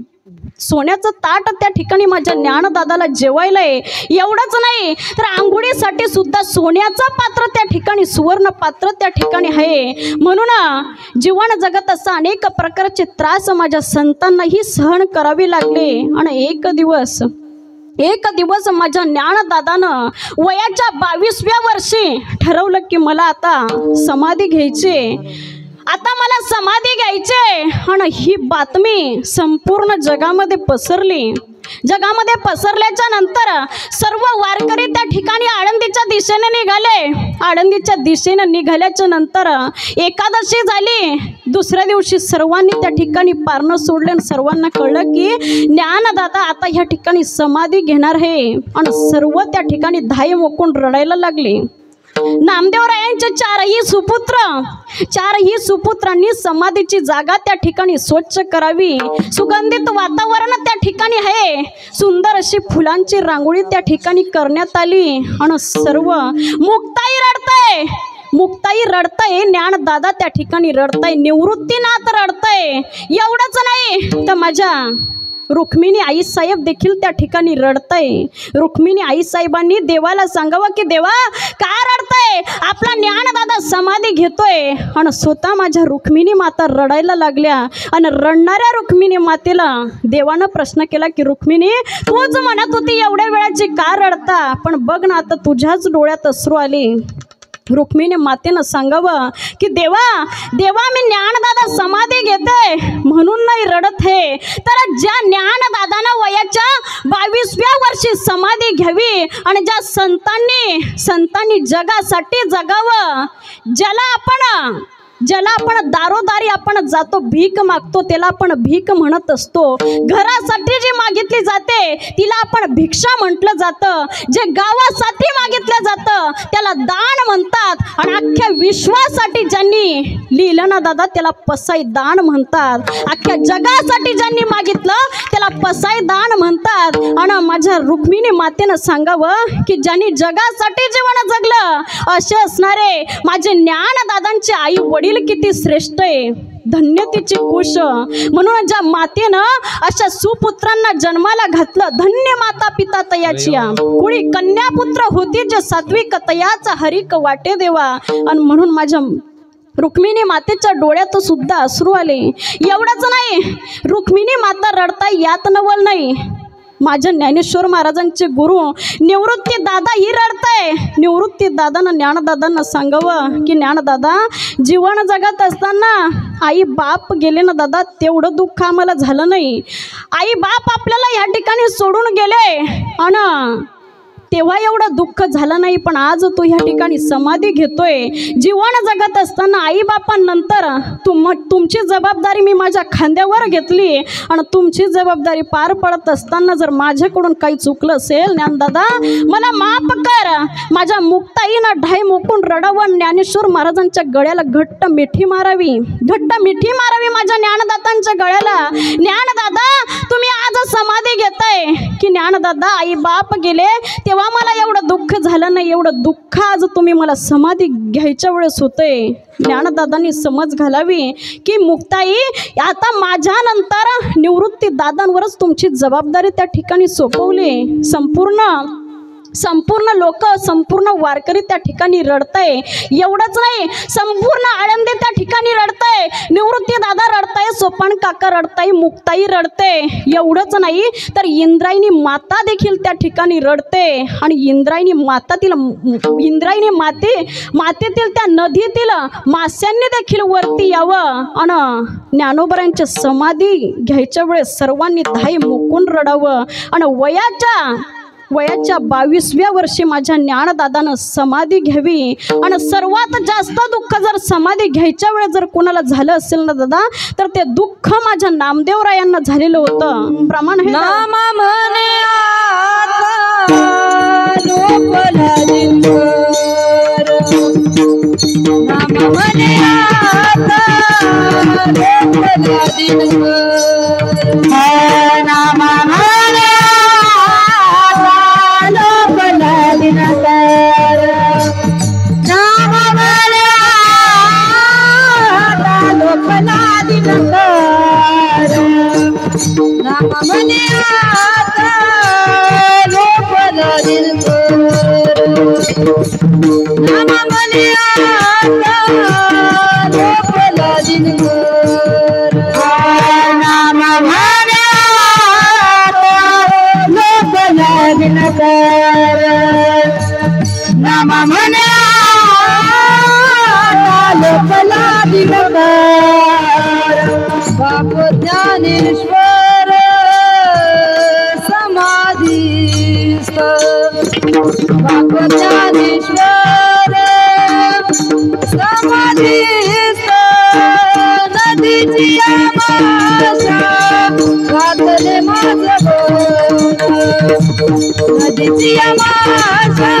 सोन्याचं ताट त्या ठिकाणी माझ्या ज्ञानदादाला जेवायलंय। एवढंच नाही तर आंघोळीसाठी सुद्धा सोन्याचं पात्र त्या ठिकाणी, सुवर्ण पात्र त्या ठिकाणी आहे। म्हणून जीवन जगत असं अनेक प्रकारचे त्रास माझ्या संतांनाही सहन करावे लागले आणि एक दिवस माझ्या ज्ञानदादानं वयाच्या 22व्या वर्षी ठरवलं की मला आता समाधी घ्यायची, आता मला समाधी घ्यायची। आणि ही बातमी संपूर्ण जगामध्ये पसरल्याच्या नंतर सर्व वारकरी त्या ठिकाणी आळंदीच्या दिशेने निघाले। आळंदीच्या दिशेने निघाल्याच्या नंतर एकादशी झाली, दुसऱ्या दिवशी सर्वांनी त्या ठिकाणी पारणं सोडले आणि सर्वांना कळलं की ज्ञानदादा आता ह्या ठिकाणी समाधी घेणार आहे आणि सर्व त्या ठिकाणी धाय मोकून रडायला लागले। नामदेवरायांचे चारही सुपुत्रांनी समाधीची जागा त्या ठिकाणी स्वच्छ करावी, सुगंधित वातावरण त्या ठिकाणी आहे, सुंदर अशी फुलांची रांगोळी त्या ठिकाणी करण्यात आली आणि सर्व मुक्ताई रडताय, ज्ञानदादा त्या ठिकाणी रडताय, निवृत्तीनाथ रडताय। एवढंच नाही तर माझ्या रुक्मिणी आई साहेब देखील त्या ठिकाणी रडताय। रुक्मिणी आई साहेबांनी देवाला सांगावं की देवा का रडताय, आपला ज्ञानदादा समाधी घेतोय। आणि स्वतः माझ्या रुक्मिणी माता रडायला लागल्या आणि रडणाऱ्या रुक्मिणी मातेला देवानं प्रश्न केला की रुक्मिणी तूच म्हणत होती एवढ्या वेळाची का रडता, पण बघ ना आता तुझ्याच डोळ्यात अश्रू आले। रुक्मिणी मातेनं सांगावं की देवा मी ज्ञानदादा समाधी घेते म्हणून नाही रडत आहे, तर ज्या ज्ञानदादानं वयाच्या 22व्या वर्षी समाधी घ्यावी आणि ज्या संतांनी जगासाठी जगावं, ज्याला आपण दारोदारी आपण जातो भीक मागतो त्याला आपण भीक म्हणत असतो, घरासाठी जी मागितली जाते तिला आपण भिक्षा म्हटलं जातं, जे गावासाठी मागितलं जातं त्याला दान म्हणतात आणि अख्ख्या विश्वासाठी ज्यांनी लिहिलं ना दादा त्याला पसाई दान म्हणतात, अख्ख्या जगासाठी ज्यांनी मागितलं त्याला पसाई दान म्हणतात। आणि माझ्या रुक्मिणी मातेनं सांगावं की ज्यांनी जगासाठी जीवन जगलं असे असणारे माझे ज्ञानदादांचे आई वडील किती श्रेष्ठ आहे, धन्य तिची कुश। म्हणून ज्या मातेनं अशा सुपुत्रांना जन्माला घातलं, धन्य माता पिता तयाची, कुणी कन्यापुत्र होती जे सात्विक तयाचा हरिक वाटे देवा। आणि म्हणून माझ्या रुक्मिणी मातेच्या डोळ्यात सुद्धा अश्रू आले। एवढंच नाही रुक्मिणी माता रडता यात नवल नाही, माझ्या ज्ञानेश्वर महाराजांचे गुरु निवृत्ती दादा ही रडताय। निवृत्ती दादानं ज्ञानदादांना सांगावं की ज्ञानदादा जीवन जगत असताना आई बाप गेले ना दादा तेवढं दुःख आम्हाला झालं नाही, आई बाप आपल्याला या ठिकाणी सोडून गेले आणि तेव्हा एवढं दुःख झालं नाही, पण आज तू ह्या ठिकाणी समाधी घेतोय. जीवन जगत असताना आई बापांनंतर तुमची जबाबदारी मी माझ्या खांद्यावर घेतली आणि तुमची जबाबदारी पार पडत असताना जर माझ्याकडून काही चुकलं असेल ज्ञानदादा मला माफ कर. माझ्या मुक्ताईनं ढाई मोकून रडावं, ज्ञानेश्वर महाराजांच्या गळ्याला घट्ट मिठी मारावी, घट्ट मिठी मारावी माझ्या ज्ञानदातांच्या गळ्याला. ज्ञानदादा तुम्ही आज समाधी घेताय की ज्ञानदादा आई बाप गेले तेव्हा मला एवढं दुःख झालं नाही, एवढं दुःख आज तुम्ही मला समाधी घ्यायच्या वेळेस होते. ज्ञानदादांनी समज घालावी की मुक्ताई आता माझ्यानंतर निवृत्ती दादांवरच तुमची जबाबदारी त्या ठिकाणी सोपवली. संपूर्ण लोक संपूर्ण वारकरी त्या ठिकाणी रडताय. एवढंच नाही, संपूर्ण आळंदी त्या ठिकाणी रडताय, निवृत्ती दादा रडताय, सोपान काका रडताय, मुक्ताई रडते. एवढंच नाही तर इंद्रायणी माता देखील त्या ठिकाणी रडते. आणि इंद्रायणी मातेतील त्या नदीतील मास्यांनी देखील वरती यावं आणि ज्ञानोबरांची समाधी घ्यायच्या वेळेस सर्वांनी धाई मुकून रडावं. आणि वयाच्या 22व्या वर्षी माझ्या ज्ञानदादानं समाधी घ्यावी. आणि सर्वात जास्त दुःख जर समाधी घ्यायच्या वेळेस जर कोणाला झालं असेल ना दादा तर ते दुःख माझ्या नामदेवरायांना झालेलं होतं. प्रमाण आहे नाम म्हणे आता लोकला दिनकर, नाम म्हणे आता लोकला दिनकर, नाम म्हणे दिनकर, नाम म्हणे आता लोकला दिनकर, नाम म्हणे आता लोकला दिनकर, नाम म्हणे आता लोकला दिनकर, नाम म्हणे आता लोकला दिनकर, नाम म्हणे लोकला दिनकर. बाप ज्ञानेश्वर समाधीस्थ, बाप ज्ञानेश्वर समाधीस्थ, नदीची आमाशा घातले माझं बोल, नदीची आमाशा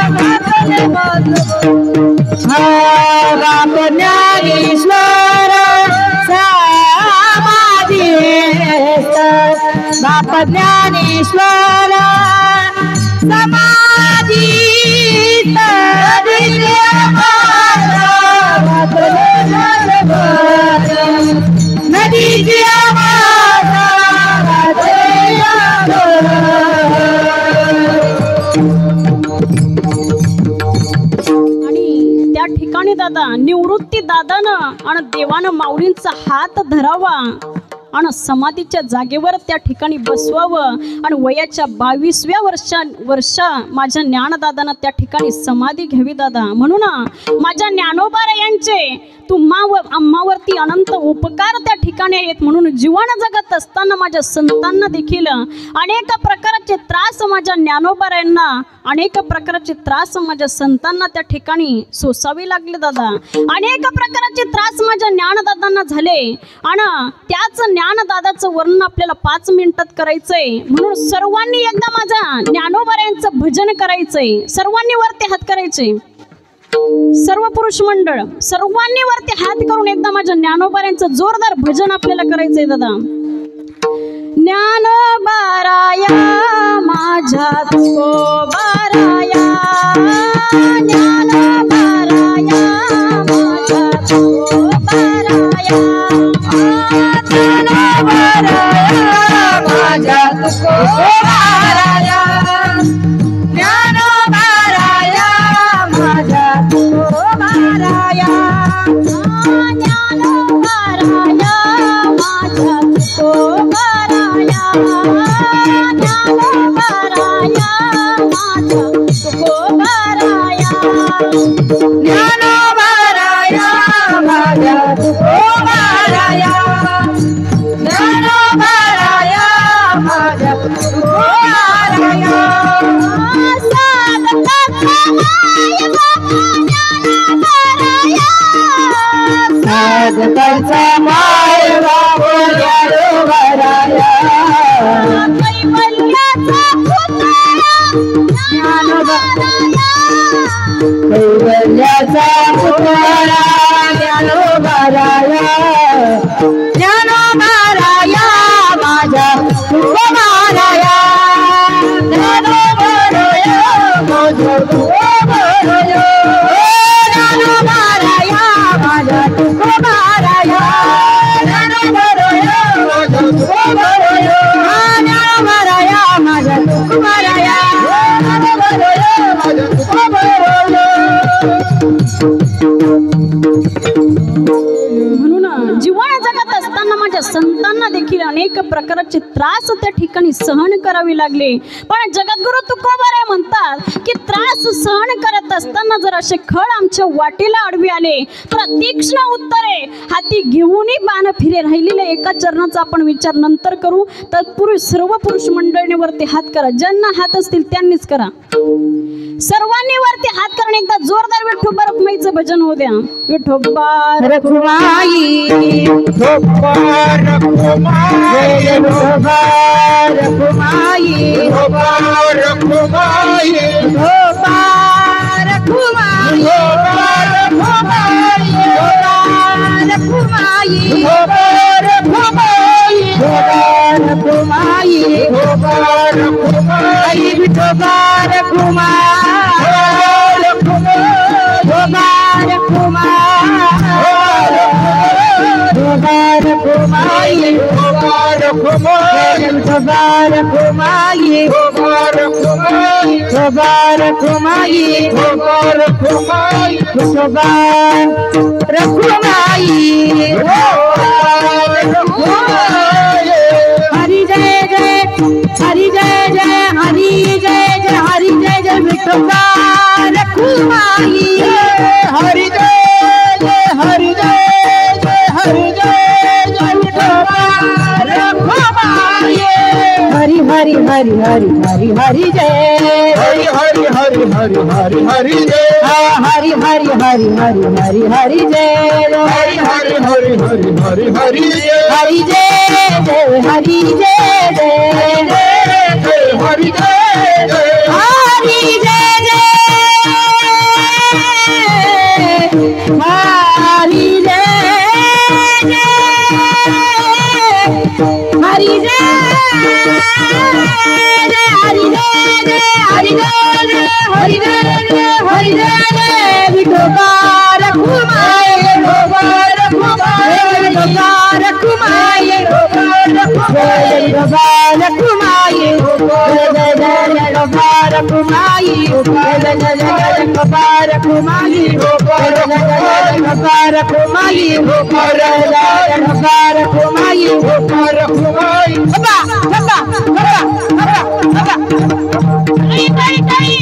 घातले माझं बोल. बाप ज्ञानेश्वर समाधीस्थ, बाप ज्ञानेश्वर समाधीस्थ, नदीची आमाशा घातले माझं बोल, नदीची आमाशा घातले माझं ठिकाणी दादा निवृत्ती दादानं आणि देवानं माऊलींचा हात धरावा आणि समाधीच्या जागेवर त्या ठिकाणी बसवावं. आणि वयाच्या 22व्या वर्षा माझ्या ज्ञानदादानं त्या ठिकाणी समाधी घ्यावी दादा. म्हणून माझ्या ज्ञानोबारायांचे आम्हावरती अनंत उपकार त्या ठिकाणी आहेत. म्हणून जीवन जगत असताना माझ्या संतांना देखील अनेक प्रकारचे त्रास माझ्या ज्ञानोबारायांना, अनेक प्रकारचे त्रास माझ्या संतांना त्या ठिकाणी सोसावे लागले दादा. अनेक प्रकारचे त्रास माझ्या ज्ञानदादांना झाले आणि त्याच ज्ञानदादाचं वर्णन आपल्याला 5 मिनिटात करायचंय. म्हणून सर्वांनी एकदा माझ्या ज्ञानोबारायांचं भजन करायचंय. सर्वांनी वरती हात करायचे, सर्व पुरुष मंडळ सर्वांनी वरती हात करून एकदा माझ्या ज्ञानोबारायांचं जोरदार भजन आपल्याला करायचंय दादा. ज्ञानोबाराया माझ्या तुकोबाराया, ज्ञानोबाराया माझ्या तुकोबाराया, ज्ञानोबाराया माझ्या तुकोबाराया, ज्ञानोबाराया माझ्या तुकोबाराया, ज्ञानोबाराया माझ्या तुकोबाराया, ज्ञानोबाराया माझ्या तुकोबाराया, ज्ञानोबाराया माझ्या तुकोबाराया, ज्ञानोबाराया माझ्या तुकोबाराया, साधकांचा माय बाबू ज्ञानोबाराया कैवल्याचा पुतळा ज्ञानोबाराया ज्ञानोबाराया माझा तुकोबाराया ज्ञानोबाराया माझा तुकोबाराया ज्ञानोबाराया माझा तुकोबाराया ज्ञानोबाराया माझा तुकोबाराया ज्ञानोबाराया माझा तुकोबाराया ज्ञानोबाराया माझा तुकोबाराया. म्हणून जीवन जगत असताना माझ्या संतांना देखील अनेक प्रकारचे त्रास त्या ठिकाणी सहन करावे लागले. पण जगद्गुरु तुकोबाराय म्हणतात की त्रास सहन करत असताना जर असे खळ आमच्या वाटेला आडवी आले तर तीक्ष्ण उत्तरे हाती घेऊनही बाण फिरे. राहिलेल्या एका चरणाचा आपण विचार नंतर करू. तत्पूर्वी सर्व पुरुष मंडळीने वरती हात करा. ज्यांना हात असतील त्यांनीच करा. सर्वांनी वरती हात करणे. एकदा जोरदार विठोबा रखुमाईचं भजन होऊ द्या. विठोबा रखुमाई विठोबा रखुमाई विठोबा रखुमाई विठोबा रखुमाई विठोबा रखुमाई विठोबा रखुमाई विठोबा रखुमाई विठोबा रखुमाई विठोबा रखुमाई विठोबा रखुमाई विठोबा रखुमाई विठोबा रखुमाई विठोबा रखुमाई विठोबा रखुमाई विठोबा रखुमाई विठोबा रखुमाई हरि जय जय हरि जय जय हरि जय जय हरि जय जय विठोबा रखुमाई हरि जय जय हरि जय जय हरि जय जय विठोबा रखुमाई हरि हरि हरि हरि हरि हरि जय हरि हरि हरि हरि हरि हरि जय हरि हरि हरि हरि हरि हरि जय हरि हरि हरि हरि हरि हरि जय हरि जय जय हरि जय जय हरि जय जय हरि जय जय हरि जय जय हरि जय हरि जय हरि जय हरि जय हरि जय विठोबा रखुमाई विठोबा रखुमाई विठोबा रखुमाई विठोबा रखुमाई जय जय विठोबा रखुमाई जय जय विठोबा रखुमाई विठोबा रखुमाई विठोबा रखुमाई विठोबा रखुमाई हबा हबा हबा हबा हबा ताई ताई ताई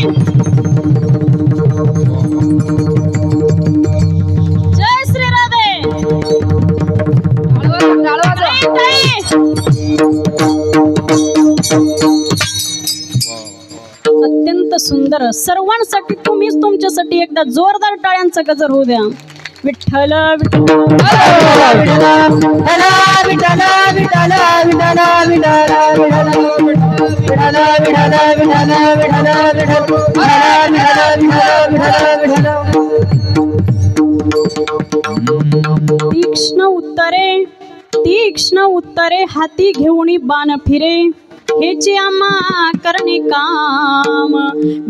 जय श्री राधे. ताई. अत्यंत सुंदर. सर्वांसाठी तुम्हीच तुमच्यासाठी एकदा जोरदार टाळ्यांचा गजर होऊ द्या. विठ्ठल विठ्ठल विठ्ठल विठ्ठल विठ्ठल विठ्ठल तीक्ष्ण उत्तरे हाती घेऊनी बाण फिरे. हेची आम्हा करणे काम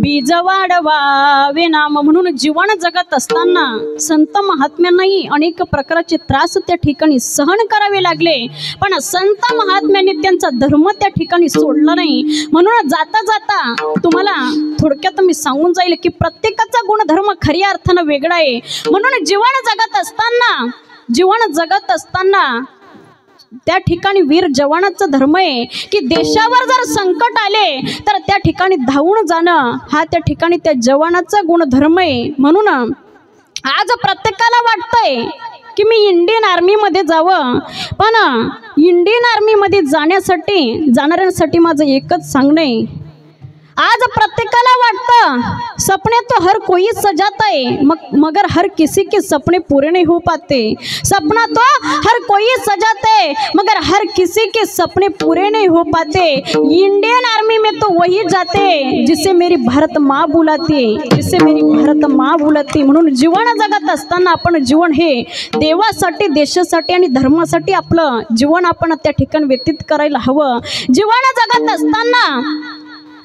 बीज वाढवावे नाम. म्हणून जीवन जगत असताना संत महात्म्यांनाही अनेक प्रकारचे त्रास त्या ठिकाणी सहन करावे लागले. पण संत महात्म्यांनी त्यांचा धर्म त्या ठिकाणी सोडला नाही. म्हणून जाता जाता तुम्हाला थोडक्यात मी सांगून जाईल की प्रत्येकाचा गुणधर्म खऱ्या अर्थानं वेगळा आहे. म्हणून जीवन जगत असताना त्या ठिकाणी वीर जवानाचा धर्म आहे की देशावर जर संकट आले तर त्या ठिकाणी धावून जाणं हा त्या ठिकाणी त्या जवानाचा गुणधर्म आहे. म्हणून आज प्रत्येकाला वाटतंय की मी इंडियन आर्मीमध्ये जावं. पण इंडियन आर्मीमध्ये जाण्यासाठी जाणाऱ्यांसाठी माझं एकच सांगणं आहे, आज प्रत्येकाला वाटतं सपने तो हर कोई सजाता है मगर हर किसी के सपने पूरे नहीं हो पाते। सपना तो हर कोई सजाता है मगर हर किसी के सपने पूरे नहीं हो पाते। इंडियन आर्मी में तो वही जाते जिसे मेरी भारत माँ बुलाती है, जिसे मेरी भारत माँ बुलाती। म्हणून जीवन जगत असताना आपण जीवन हे देवासाठी, देशासाठी आणि धर्मासाठी आपलं जीवन आपण त्या ठिकाणी व्यतीत करायला हवं।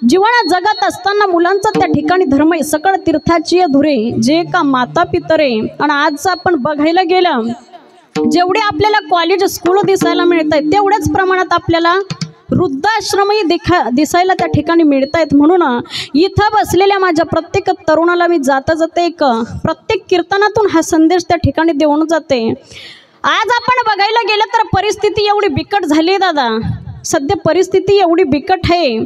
जीवन जगत असताना मुलांचा त्या ठिकाणी धर्म सकळ तीर्थाची धुरे जे का माता पितरे। आणि आज आपण बघायला गेलं जेवढे आपल्याला कॉलेज स्कूल दिसायला मिळत आहेत तेवढ्याच प्रमाणात आपल्याला वृद्धाश्रमही दिसायला त्या ठिकाणी मिळत आहेत। म्हणून इथं बसलेल्या माझ्या प्रत्येक तरुणाला मी जाता जाता एक प्रत्येक कीर्तनातून हा संदेश त्या ठिकाणी देऊन जाते। आज आपण बघायला गेलं तर परिस्थिती एवढी बिकट झाली दादा, सध्या परिस्थिती एवढी बिकट आहे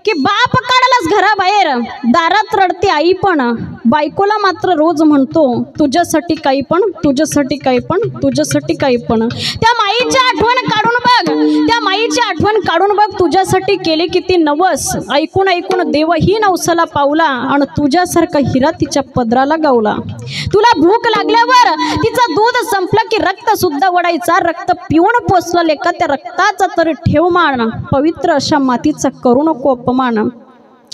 की बाप काढालाच घराबाहेर, दारात रडते आई पण बायकोला मात्र रोज म्हणतो तुझ्यासाठी काही पण, तुझ्यासाठी काही पण, तुझ्यासाठी काही पण। त्या माईची आठवण काढून बघ, त्या माईची आठवण काढून बघ, तुझ्यासाठी केले किती नवस। ऐकून ऐकून देवही नवसाला पावला आणि तुझ्यासारखा हिरा तिच्या पदराला गावला। तुला भूक लागल्यावर तिचं दूध संपलं की रक्त सुद्धा वडायचा, रक्त पिऊन पोचला लेका त्या रक्ताचा तरी ठेव मान, पवित्र अशा मातीचा करू नको अपमान।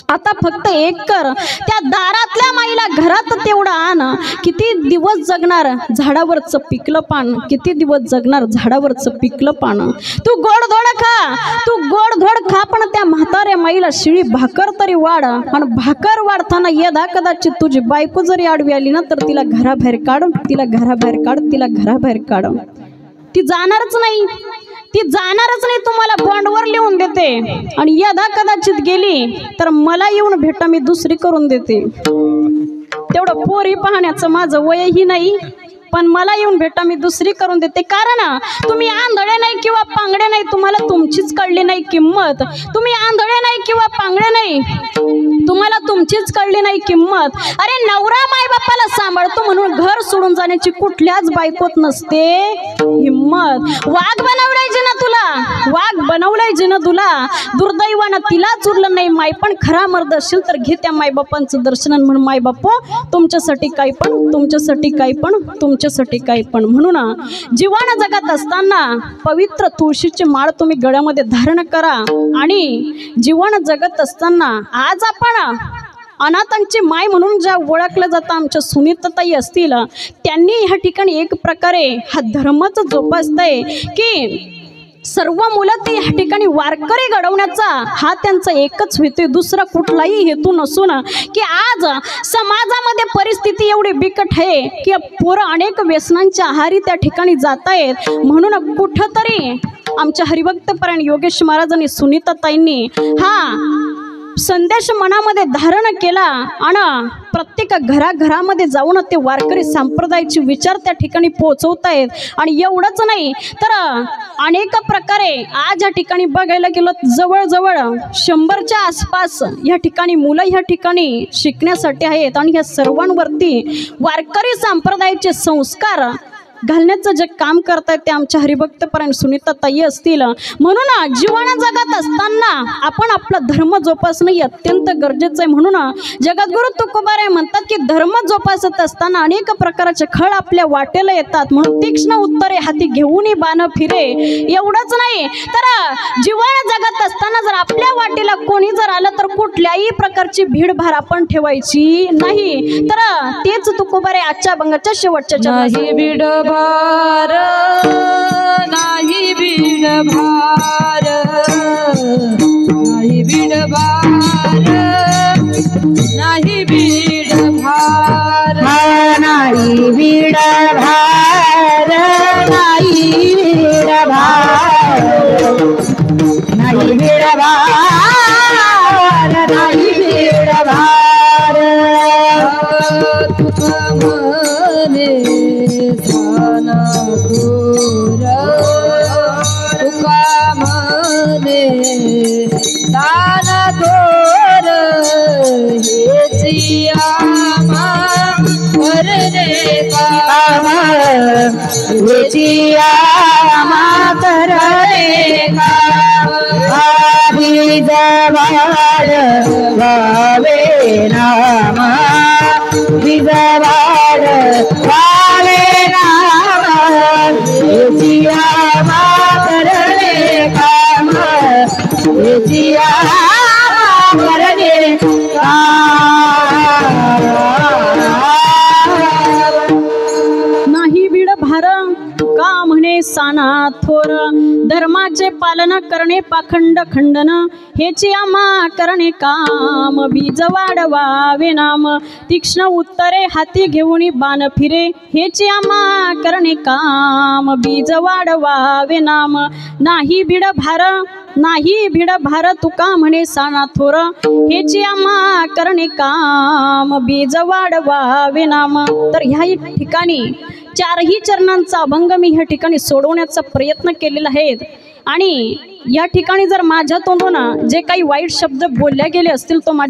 आता फक्त एक कर, त्या दारातल्या माईला घरात तेवढा आण, किती दिवस जगणार झाडावरचं पिकलं पान, किती दिवस जगणार झाडावरचं पिकलं पान। तू गोडधोड खा, तू गोडधोड खा, पण त्या म्हाताऱ्या माईला शिळी भाकर तरी वाढ। आणि भाकर वाढताना यदा कदाचित तुझी बायको जरी आडवी आली ना तर तिला घराबाहेर काढ, तिला घराबाहेर काढ, तिला घराबाहेर काढ। ती जाणारच नाही, ती जाणारच नाही, तुम्हाला बॉन्डवर लिहून देते। आणि यदा कदाचित गेली तर मला येऊन भेटा, मी दुसरी करून देते। तेवढं पोरी पाहण्याचं माझं वयही नाही, पण मला येऊन भेटा, मी दुसरी करून देते। कारण तुम्ही आंधळे नाही किंवा पांगडे नाही, तुम्हाला तुमचीच कळली नाही किंमत। तुम्ही आंधळे नाही किंवा पांगडे नाही, तुम्हाला तुमचीच कळली नाही किंमत। अरे नवरा माय बापाला सांभाळतो म्हणून घर सोडून जाण्याची कुठल्याच बायकोत नसते हिम्मत। वाघ बनवलाय जिना तुला, वाघ बनवलाय जिना तुला, दुर्दैवानं तिलाच उरलं नाही माय। पण खरा मर्द असेल तर घे त्या माय बापांचं दर्शन, म्हणून माय बाप तुमच्यासाठी काही पण, तुमच्यासाठी काही पण, तुमच्यासाठी काही पण। म्हणून जीवन जगत असताना पवित्र तुळशीची माळ तुम्ही गळ्यामध्ये धारण करा। आणि जीवन जगत असताना आज आपण अनाथांची माय म्हणून ज्या ओळखलं जातं आमच्या सुनीताताई असतील, त्यांनी ह्या ठिकाणी एक प्रकारे हा धर्मच जोपासताय की सर्व मुलं ते ह्या ठिकाणी वारकरी घडवण्याचा हा त्यांचा एकच हेतू, दुसरा कुठलाही हेतू नसून की आज समाजामध्ये परिस्थिती एवढी बिकट आहे की पोरं अनेक व्यसनांच्या आहारी त्या ठिकाणी जात आहेत। म्हणून कुठंतरी आमच्या हरिभक्तपरायण योगेश महाराजांनी, सुनीताताईंनी हा संदेश मनामध्ये धारण केला आणि प्रत्येक घराघरामध्ये जाऊन ते वारकरी संप्रदायाचे विचार त्या ठिकाणी पोहोचवतायत। आणि एवढंच नाही तर अनेक प्रकारे आज या ठिकाणी बघायला गेलं जवळजवळ 100च्या आसपास या ठिकाणी मुलं ह्या ठिकाणी शिकण्यासाठी आहेत। आणि ह्या सर्वांवरती वारकरी संप्रदायाचे संस्कार घालण्याचं जे काम करतायत ते आमच्या हरिभक्तपरायण सुनीताताई असतील। म्हणून जीवन जगत असताना आपण आपला धर्म जोपासणं अत्यंत गरजेचं आहे। म्हणून जगद्गुरु तुकोबाराय म्हणतात की धर्म जोपासत असताना अनेक प्रकारचे खळ आपल्या वाटेला येतात, म्हणून तीक्ष्ण उत्तरे हाती घेऊन बाण फिरे। एवढंच नाही तर जीवन जगत असताना जर आपल्या वाटेला कोणी जर आलं तर कुठल्याही प्रकारची भीडभाड आपण ठेवायची नाही। तर तेच तुकोबाराय आजच्या अभंगाच्या शेवटच्या भीड भार नाही भीड भार, नाही भीड भार, नाही भीड भार, नाही भीड भार, नाही भीड भार, नाही भीड भार, नाही भीड भार। तुका मने तुका मने दान थोर, हेची आमा करणे काम, हेची आमा करणे काम। बीज वाढवावे नाम बीज वाढवावे नाम हेचिया करणे काम हेचिया करणे नाही बीड भार का म्हणे साना थोर धर्माचे पालन करणे पाखंड खंडन हेची आम्हा करणे काम बीज वाढवावे नाम तीक्ष्ण उत्तरे हाती घेऊन बाण फिरे हेची आम्हा करणे काम बीज वाढवावे नाम नाही बीड भार तुका म्हणे साना थोर हेची आम्हा करणे काम बीज वाढवावे नाम। तर ह्या ठिकाणी चारही चरणांचा अभंग मी ह्या ठिकाणी सोडवण्याचा प्रयत्न केलेला आहे आणि या ठिकाणी जर माझ्या तोंडून जे काही वाईट शब्द बोलले गेले असतील तो माझ्या